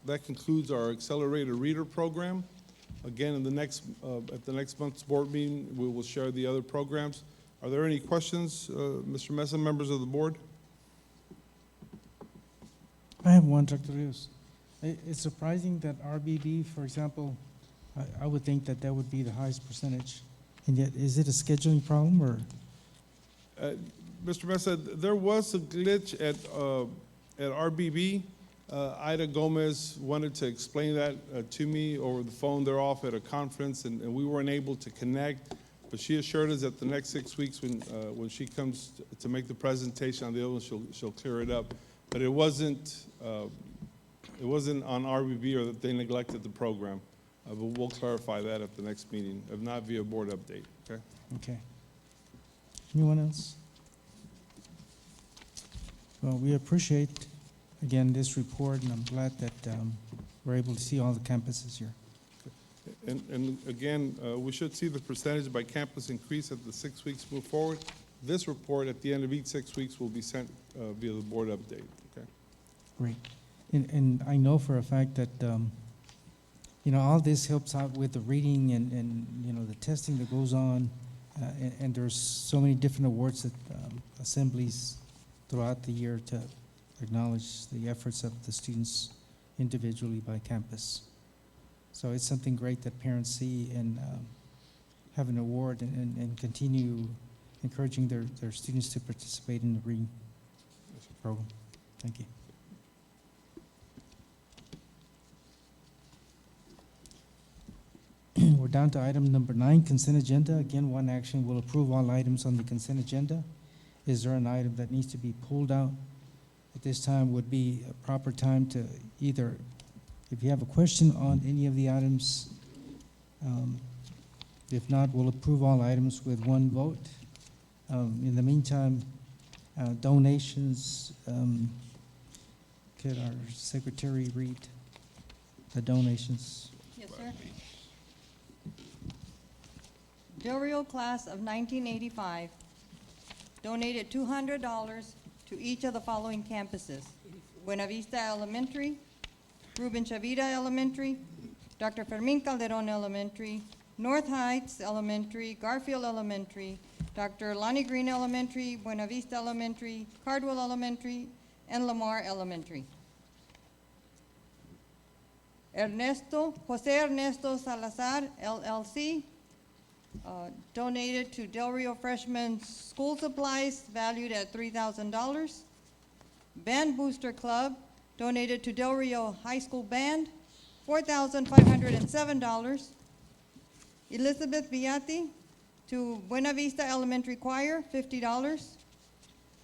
That concludes our Accelerator Reader program. Again, at the next month's board meeting, we will share the other programs. Are there any questions, Mr. Mesa, members of the board? I have one, Dr. Rios. It's surprising that RBB, for example, I would think that would be the highest percentage. And yet, is it a scheduling problem or? Mr. Mesa, there was a glitch at RBB. Ida Gomez wanted to explain that to me over the phone. They're off at a conference, and we weren't able to connect. But she assured us that the next 6 weeks, when she comes to make the presentation on the other one, she'll clear it up. But it wasn't on RBB or that they neglected the program. But we'll clarify that at the next meeting, if not via board update. Okay. Okay. Anyone else? Well, we appreciate, again, this report, and I'm glad that we're able to see all the campuses here. And again, we should see the percentage by campus increase as the 6 weeks move forward. This report at the end of each 6 weeks will be sent via the board update, okay? Great. And I know for a fact that, all this helps out with the reading and the testing that goes on. And there's so many different awards that assemblies throughout the year to acknowledge the efforts of the students individually by campus. So it's something great that parents see and have an award and continue encouraging their students to participate in the reading program. Thank you. We're down to item number 9, consent agenda. Again, one action will approve all items on the consent agenda. Is there an item that needs to be pulled out at this time would be a proper time to either, if you have a question on any of the items, if not, we'll approve all items with one vote. In the meantime, donations, could our secretary read the donations? Yes, sir. Del Rio class of 1985 donated $200 to each of the following campuses: Buena Vista Elementary, Ruben Chavita Elementary, Dr. Fermin Calderon Elementary, North Heights Elementary, Garfield Elementary, Dr. Lonnie Green Elementary, Buena Vista Elementary, Cardwell Elementary, and Lamar Elementary. Jose Ernesto Salazar, LLC, donated to Del Rio Freshman School Supplies valued at $3,000. Band Booster Club donated to Del Rio High School Band, $4,507. Elizabeth Beati to Buena Vista Elementary Choir, $50.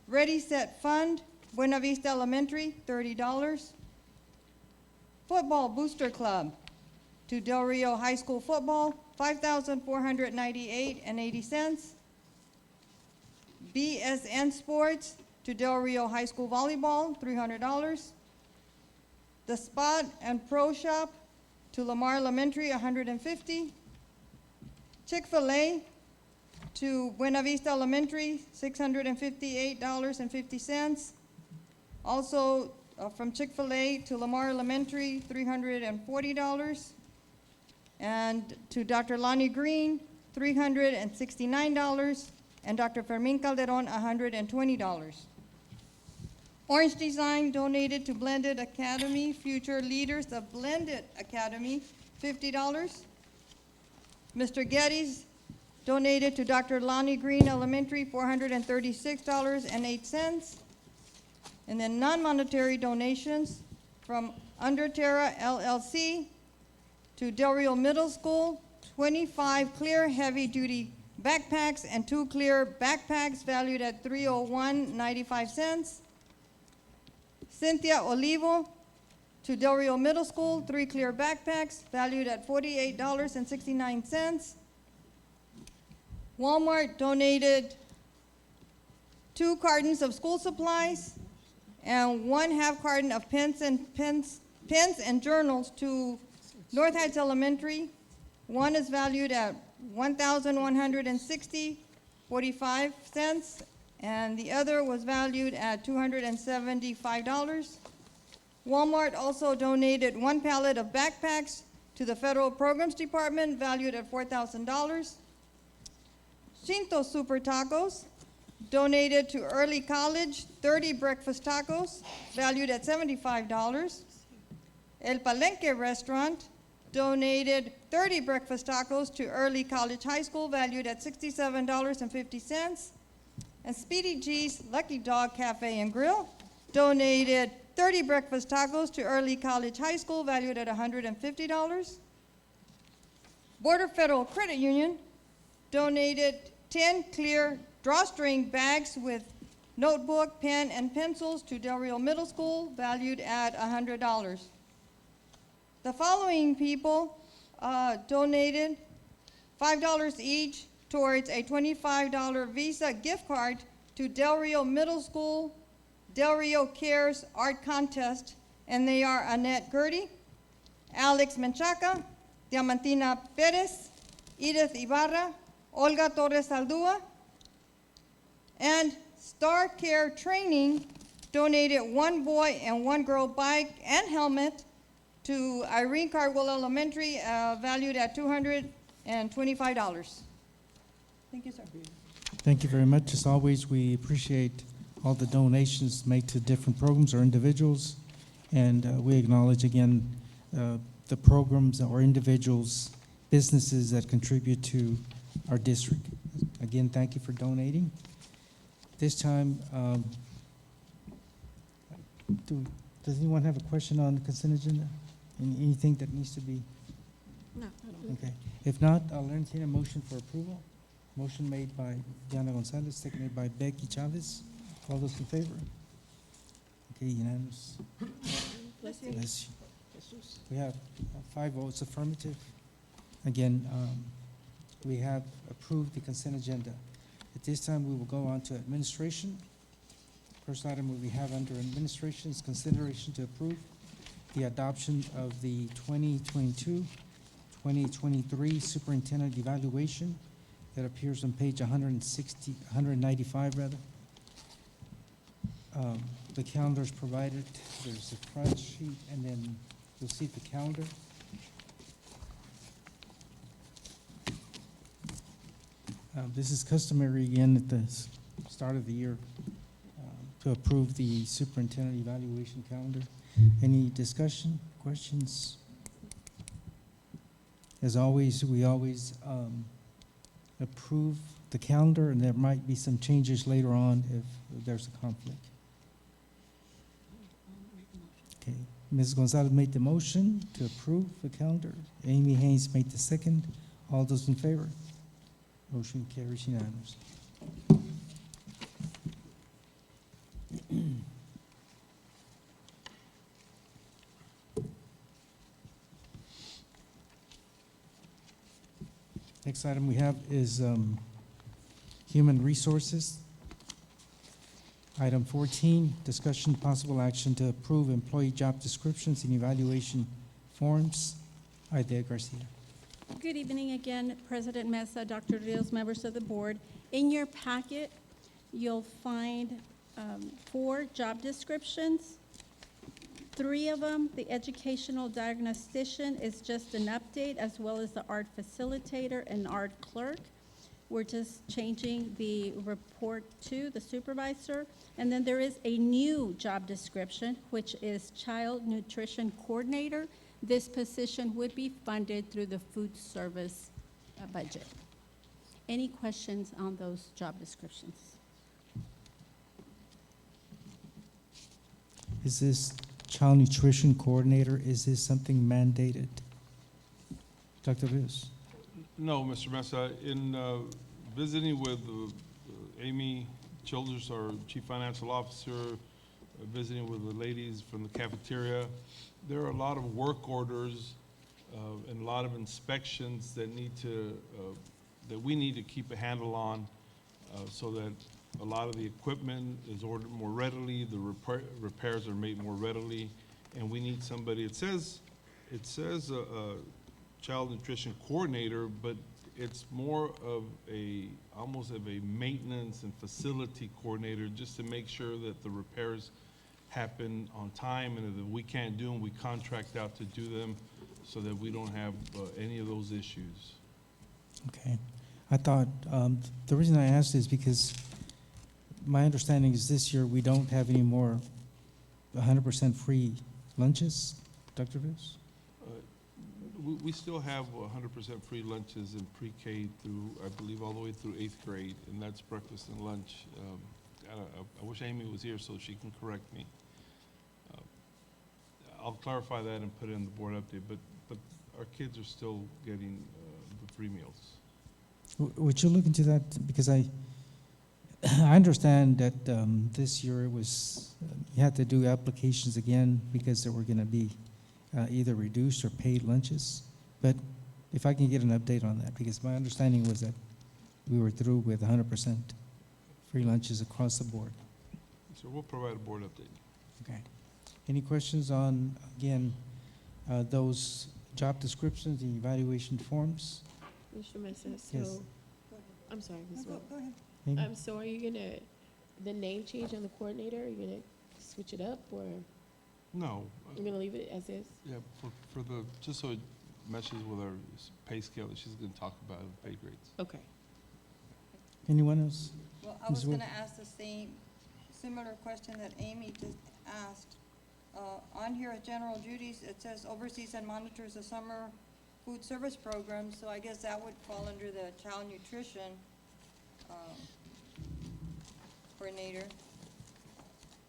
Ready Set Fund, Buena Vista Elementary, $30. Football Booster Club to Del Rio High School Football, $5,498.80. BSN Sports to Del Rio High School Volleyball, $300. The Spot and Pro Shop to Lamar Elementary, $150. Chick-fil-A to Buena Vista Elementary, $658.50. Also, from Chick-fil-A to Lamar Elementary, $340. And to Dr. Lonnie Green, $369. And Dr. Fermin Calderon, $120. Orange Design donated to Blended Academy, Future Leaders of Blended Academy, $50. Mr. Geddes donated to Dr. Lonnie Green Elementary, $436.08. And then non-monetary donations from Underterra LLC to Del Rio Middle School, 25 clear heavy-duty backpacks and 2 clear backpacks valued at $301.95. Cynthia Olivo to Del Rio Middle School, 3 clear backpacks valued at $48.69. Walmart donated 2 cartons of school supplies and 1/2 carton of pens and journals to North Heights Elementary. One is valued at $1,160.45, and the other was valued at $275. Walmart also donated 1 pallet of backpacks to the Federal Programs Department, valued at $4,000. Chinto Super Tacos donated to Early College 30 breakfast tacos, valued at $75. El Palenque Restaurant donated 30 breakfast tacos to Early College High School, valued at $67.50. And Speedy G's Lucky Dog Cafe and Grill donated 30 breakfast tacos to Early College High School, valued at $150. Border Federal Credit Union donated 10 clear drawstring bags with notebook, pen, and pencils to Del Rio Middle School, valued at $100. The following people donated $5 each towards a $25 Visa gift card to Del Rio Middle School Del Rio Cares Art Contest, and they are Annette Gertie, Alex Menchaca, Diamantina Perez, Edith Ibarra, Olga Torres Aldua. And Star Care Training donated 1 boy and 1 girl bike and helmet to Irene Cardwell Elementary, valued at $225. Thank you, sir. Thank you very much. As always, we appreciate all the donations made to different programs or individuals, and we acknowledge again the programs or individuals, businesses that contribute to our district. Again, thank you for donating. This time, does anyone have a question on the consent agenda? Anything that needs to be? No. Okay. If not, I'll entertain a motion for approval. Motion made by Diana Gonzalez, seconded by Becky Chavez. All those in favor? Okay, unanimous. Bless you. Bless you. We have 5 votes affirmative. Again, we have approved the consent agenda. At this time, we will go on to administration. First item we have under administration is consideration to approve the adoption of the 2022-2023 superintendent evaluation that appears on page 195 rather. The calendar is provided. There's a front sheet, and then you'll see the calendar. This is customary again at the start of the year to approve the superintendent evaluation calendar. Any discussion, questions? As always, we always approve the calendar, and there might be some changes later on if there's a conflict. Okay, Ms. Gonzalez made the motion to approve the calendar. Amy Haynes made the second. All those in favor? Motion carries unanimously. Next item we have is Human Resources. Item 14, discussion possible action to approve employee job descriptions and evaluation forms. Aide Garcia. Good evening again, President Mesa, Dr. Rios, members of the board. In your packet, you'll find 4 job descriptions. 3 of them, the educational diagnostician is just an update, as well as the art facilitator and art clerk. We're just changing the report to the supervisor. And then there is a new job description, which is child nutrition coordinator. This position would be funded through the food service budget. Any questions on those job descriptions? Is this child nutrition coordinator, is this something mandated? Dr. Rios? No, Mr. Mesa, in visiting with Amy Childers, our Chief Financial Officer, visiting with the ladies from the cafeteria, there are a lot of work orders and a lot of inspections that we need to keep a handle on so that a lot of the equipment is ordered more readily, the repairs are made more readily, and we need somebody. It says child nutrition coordinator, but it's more of almost of a maintenance and facility coordinator, just to make sure that the repairs happen on time, and if we can't do them, we contract out to do them so that we don't have any of those issues. Okay. I thought, the reason I asked is because my understanding is this year we don't have any more 100% free lunches, Dr. Rios? We still have 100% free lunches in pre-K through, I believe, all the way through 8th grade, and that's breakfast and lunch. I wish Amy was here so she can correct me. I'll clarify that and put it in the board update, but our kids are still getting the free meals. Would you look into that? Because I understand that this year it was, you had to do applications again because there were going to be either reduced or paid lunches. But if I can get an update on that, because my understanding was that we were through with 100% free lunches across the board. So we'll provide a board update. Okay. Any questions on, again, those job descriptions and evaluation forms? Mr. Mesa, Yes. so, I'm sorry, Ms. Webb. Go ahead. Amy? So are you gonna, the name change on the coordinator, are you gonna switch it up, or No, you're gonna leave it as is? yeah, for the, just so it meshes with our pay scale that she's gonna talk about, the pay grades. Okay. Anyone else? Well, I was Ms. Wood? gonna ask the similar question that Amy just asked. On here at general duties, it says oversees and monitors the summer food service program, so I guess that would fall under the child nutrition coordinator.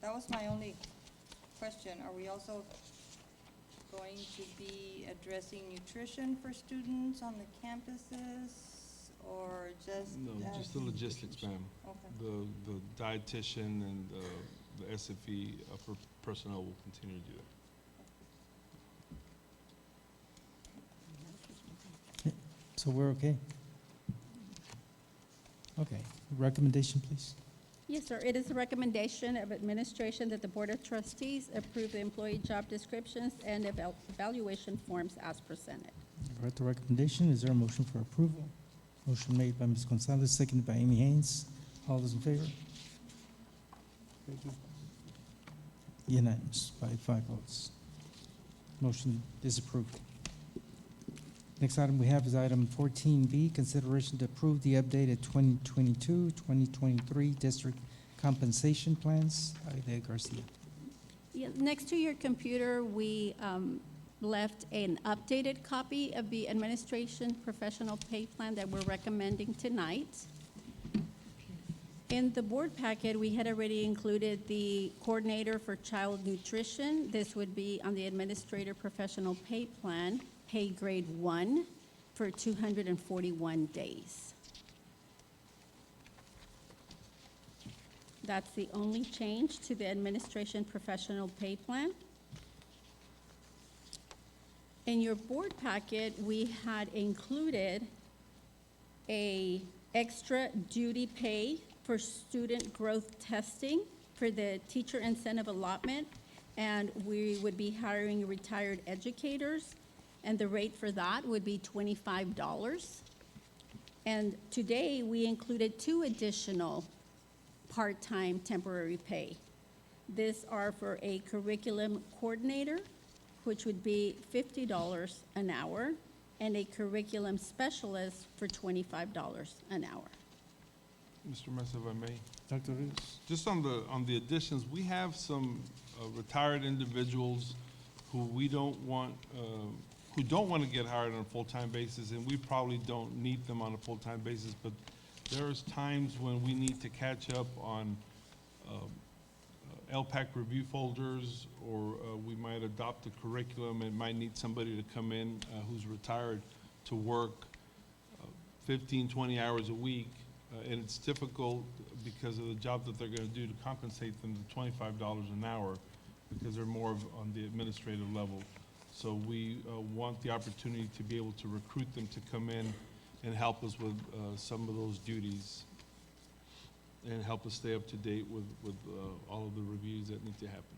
That was my only question. Are we also going to be addressing nutrition for students on the campuses, or just? No, just the logistics, ma'am. Okay. The dietitian and the SFE personnel will continue to do that. So we're okay? Okay, recommendation, please. Yes, sir. It is a recommendation of administration that the Board of Trustees approve the employee job descriptions and evaluation forms as presented. You've heard the recommendation. Is there a motion for approval? Motion made by Ms. Gonzalez, seconded by Amy Haynes. All those in favor? Unanimous by 5 votes. Motion is approved. Next item we have is item 14B, consideration to approve the updated 2022-2023 district compensation plans. Aide Garcia. Yeah, next to your computer, we left an updated copy of the administration professional pay plan that we're recommending tonight. In the board packet, we had already included the coordinator for child nutrition. This would be on the administrator professional pay plan, pay grade 1 for 241 days. That's the only change to the administration professional pay plan. In your board packet, we had included a extra duty pay for student growth testing for the teacher incentive allotment, and we would be hiring retired educators, and the rate for that would be $25. And today, we included 2 additional part-time temporary pay. These are for a curriculum coordinator, which would be $50 an hour, and a curriculum specialist for $25 an hour. Mr. Mesa, if I may, Dr. Rios. just on the additions, we have some retired individuals who we don't want, who don't want to get hired on a full-time basis, and we probably don't need them on a full-time basis, but there's times when we need to catch up on LPAC review folders, or we might adopt a curriculum and might need somebody to come in who's retired to work 15, 20 hours a week. And it's difficult because of the job that they're going to do to compensate them to $25 an hour, because they're more on the administrative level. So we want the opportunity to be able to recruit them to come in and help us with some of those duties, and help us stay up to date with all of the reviews that need to happen.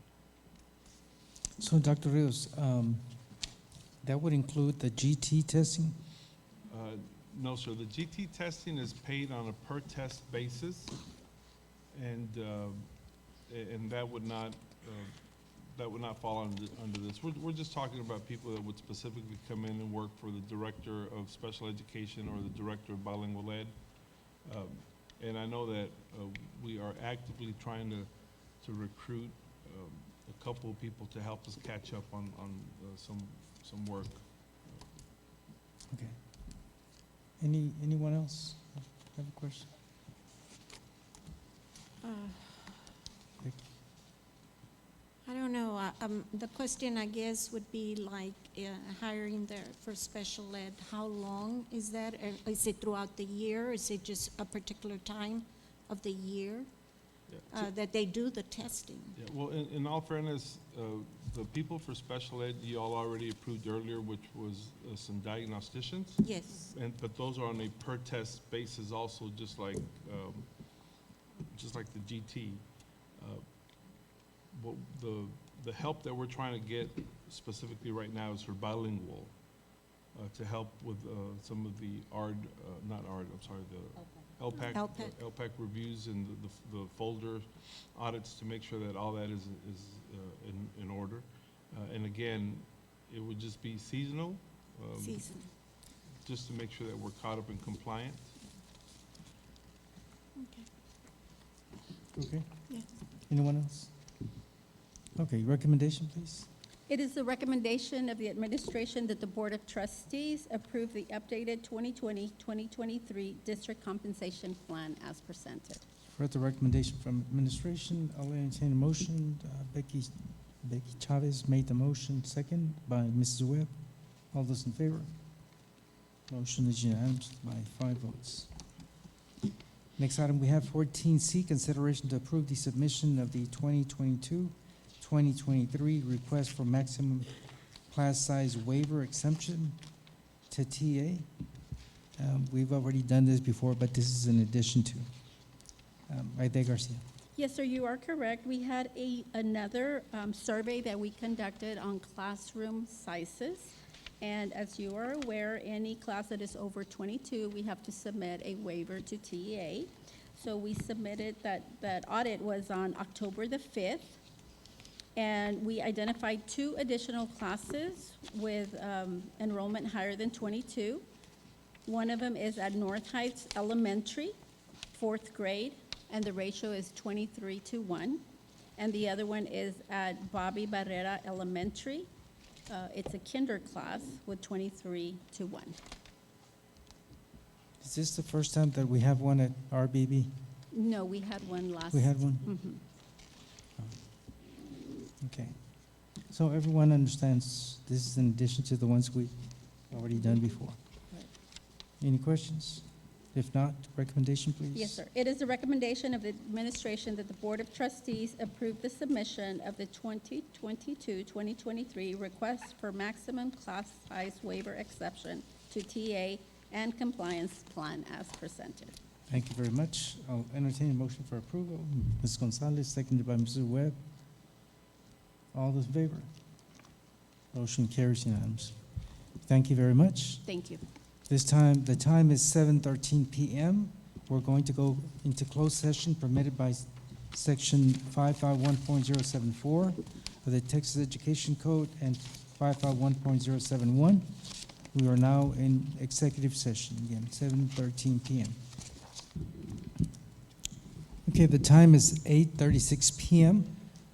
So, Dr. Rios, that would include the GT testing? No, sir. The GT testing is paid on a per test basis, and that would not fall under this. We're just talking about people that would specifically come in and work for the director of special education or the director of bilingual ed. And I know that we are actively trying to recruit a couple of people to help us catch up on some work. Okay. Anyone else have a question? Becky? I don't know, the question, I guess, would be like hiring for special ed. How long is that? Is it throughout the year? Is it just a particular time of the year that they do the testing? Yeah, well, in all fairness, the people for special ed, you all already approved earlier, which was some diagnosticians. Yes. But those are on a per test basis also, just like the GT. What the help that we're trying to get specifically right now is for bilingual, to help with some of the LPAC reviews and the folder audits, to make sure that all that is in order. And again, it would just be seasonal. Season. Just to make sure that we're caught up and compliant. Okay. Okay. Yeah. Anyone else? Okay, recommendation, please. It is the recommendation of the administration that the Board of Trustees approve the updated 2020-2023 district compensation plan as presented. Heard the recommendation from administration. I'll entertain a motion. Becky Chavez made the motion, second by Mrs. Webb. All those in favor? Motion is unanimous by 5 votes. Next item, we have 14C, consideration to approve the submission of the 2022-2023 request for maximum class size waiver exemption to TA. We've already done this before, but this is in addition to. Aide Garcia. Yes, sir, you are correct. We had another survey that we conducted on classroom sizes. And as you are aware, any class that is over 22, we have to submit a waiver to TEA. So we submitted that audit was on October the 5th. And we identified 2 additional classes with enrollment higher than 22. One of them is at North Heights Elementary, 4th grade, and the ratio is 23-1. And the other one is at Bobby Barrera Elementary. It's a kinder class with 23-1. Is this the first time that we have one at RBB? No, we had one last. We had one? Mhm. Okay. So everyone understands this is in addition to the ones we've already done before. Right. Any questions? If not, recommendation, please. Yes, sir. It is the recommendation of the administration that the Board of Trustees approve the submission of the 2022-2023 request for maximum class size waiver exception to TA and compliance plan as presented. Thank you very much. I'll entertain a motion for approval. Ms. Gonzalez, seconded by Mrs. Webb. All those in favor? Motion carries unanimously. Thank you very much. Thank you. The time is 7:13 p.m. We're going to go into closed session permitted by Section 551.074 of the Texas Education Code and 551.071. We are now in executive session again, 7:13 p.m. Okay, the time is 8:36 p.m.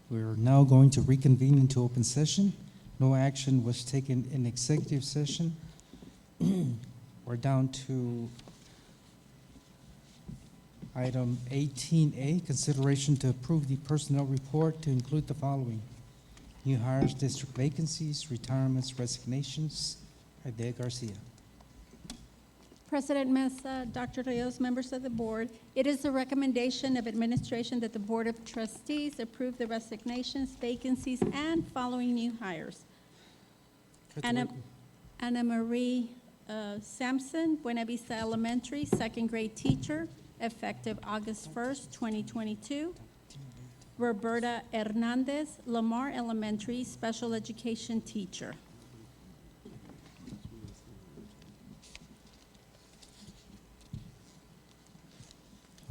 We're now going to reconvene into open session. No action was taken in executive session. We're down to item 18A, consideration to approve the personnel report to include the following: new hires, district vacancies, retirements, resignations. Aide Garcia. President Mesa, Dr. Rios, members of the board, it is the recommendation of administration that the Board of Trustees approve the resignations, vacancies, and following new hires. Anna Marie Sampson, Buena Vista Elementary, 2nd grade teacher, effective August 1st, 2022. Roberta Hernandez, Lamar Elementary, special education teacher.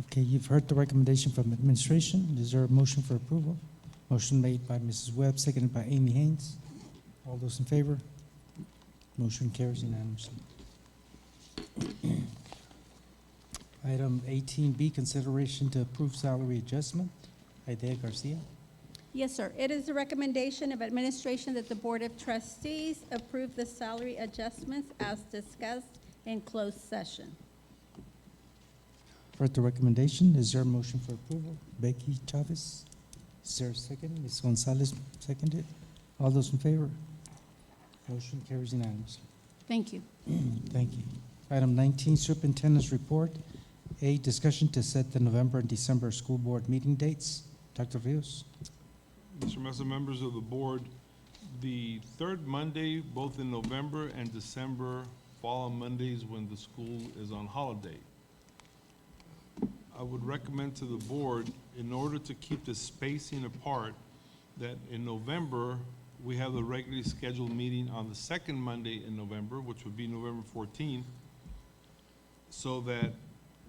Okay, you've heard the recommendation from administration. Is there a motion for approval? Motion made by Mrs. Webb, seconded by Amy Haynes. All those in favor? Motion carries unanimously. Item 18B, consideration to approve salary adjustment. Aide Garcia. Yes, sir. It is the recommendation of administration that the Board of Trustees approve the salary adjustments as discussed in closed session. Heard the recommendation. Is there a motion for approval? Becky Chavez. Is there a second? Ms. Gonzalez seconded. All those in favor? Motion carries unanimously. Thank you. Thank you. Item 19, Superintendent's Report. A, discussion to set the November and December school board meeting dates. Dr. Rios. Mr. Mesa, members of the board, the third Monday, both in November and December, fall on Mondays when the school is on holiday. I would recommend to the board, in order to keep the spacing apart, that in November, we have the regularly scheduled meeting on the second Monday in November, which would be November 14th, so that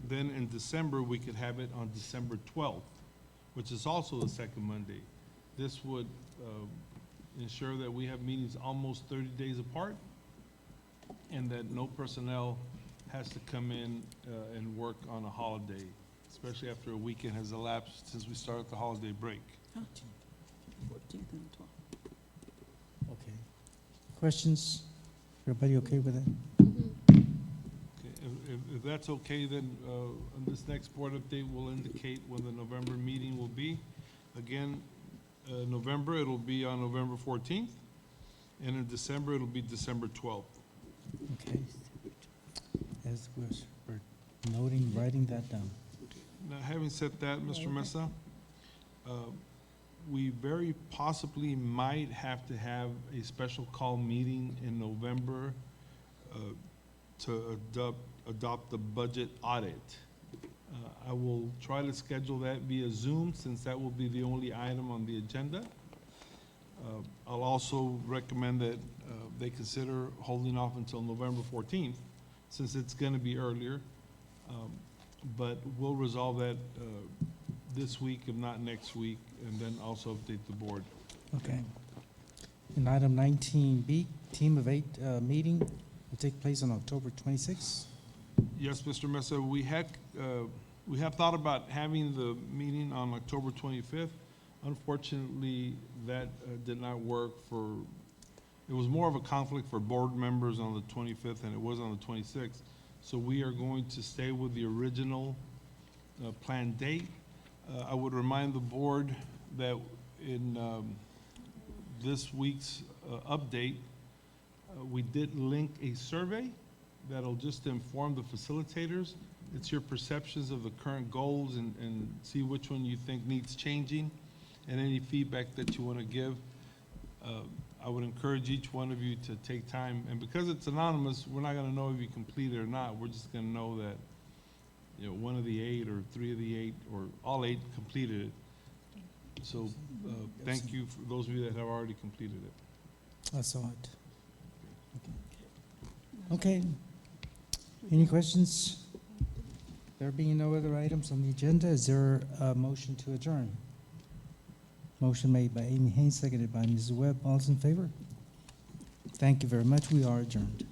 then in December, we could have it on December 12th, which is also the second Monday. This would ensure that we have meetings almost 30 days apart, and that no personnel has to come in and work on a holiday, especially after a weekend has elapsed since we started the holiday break. Okay. Questions? Everybody okay with that? Okay, if that's okay, then on this next board update, we'll indicate when the November meeting will be. Again, November, it'll be on November 14th, and in December, it'll be December 12th. Okay. As we're noting, writing that down. Now, having said that, Mr. Mesa, we very possibly might have to have a special call meeting in November to adopt the budget audit. I will try to schedule that via Zoom, since that will be the only item on the agenda. I'll also recommend that they consider holding off until November 14th, since it's going to be earlier. But we'll resolve that this week, if not next week, and then also update the board. Okay. And item 19B, Team of 8 meeting will take place on October 26th. Yes, Mr. Mesa, we have thought about having the meeting on October 25th. Unfortunately, that did not work it was more of a conflict for board members on the 25th than it was on the 26th. So we are going to stay with the original planned date. I would remind the board that in this week's update, we did link a survey that'll just inform the facilitators. It's your perceptions of the current goals and see which one you think needs changing, and any feedback that you want to give. I would encourage each one of you to take time, and because it's anonymous, we're not going to know if you complete it or not. We're just going to know that, you know, 1 of the 8 or 3 of the 8 or all 8 completed it. So thank you for those of you that have already completed it. I saw it. Okay. Any questions? There being no other items on the agenda, is there a motion to adjourn? Motion made by Amy Haynes, seconded by Mrs. Webb. All those in favor? Thank you very much. We are adjourned.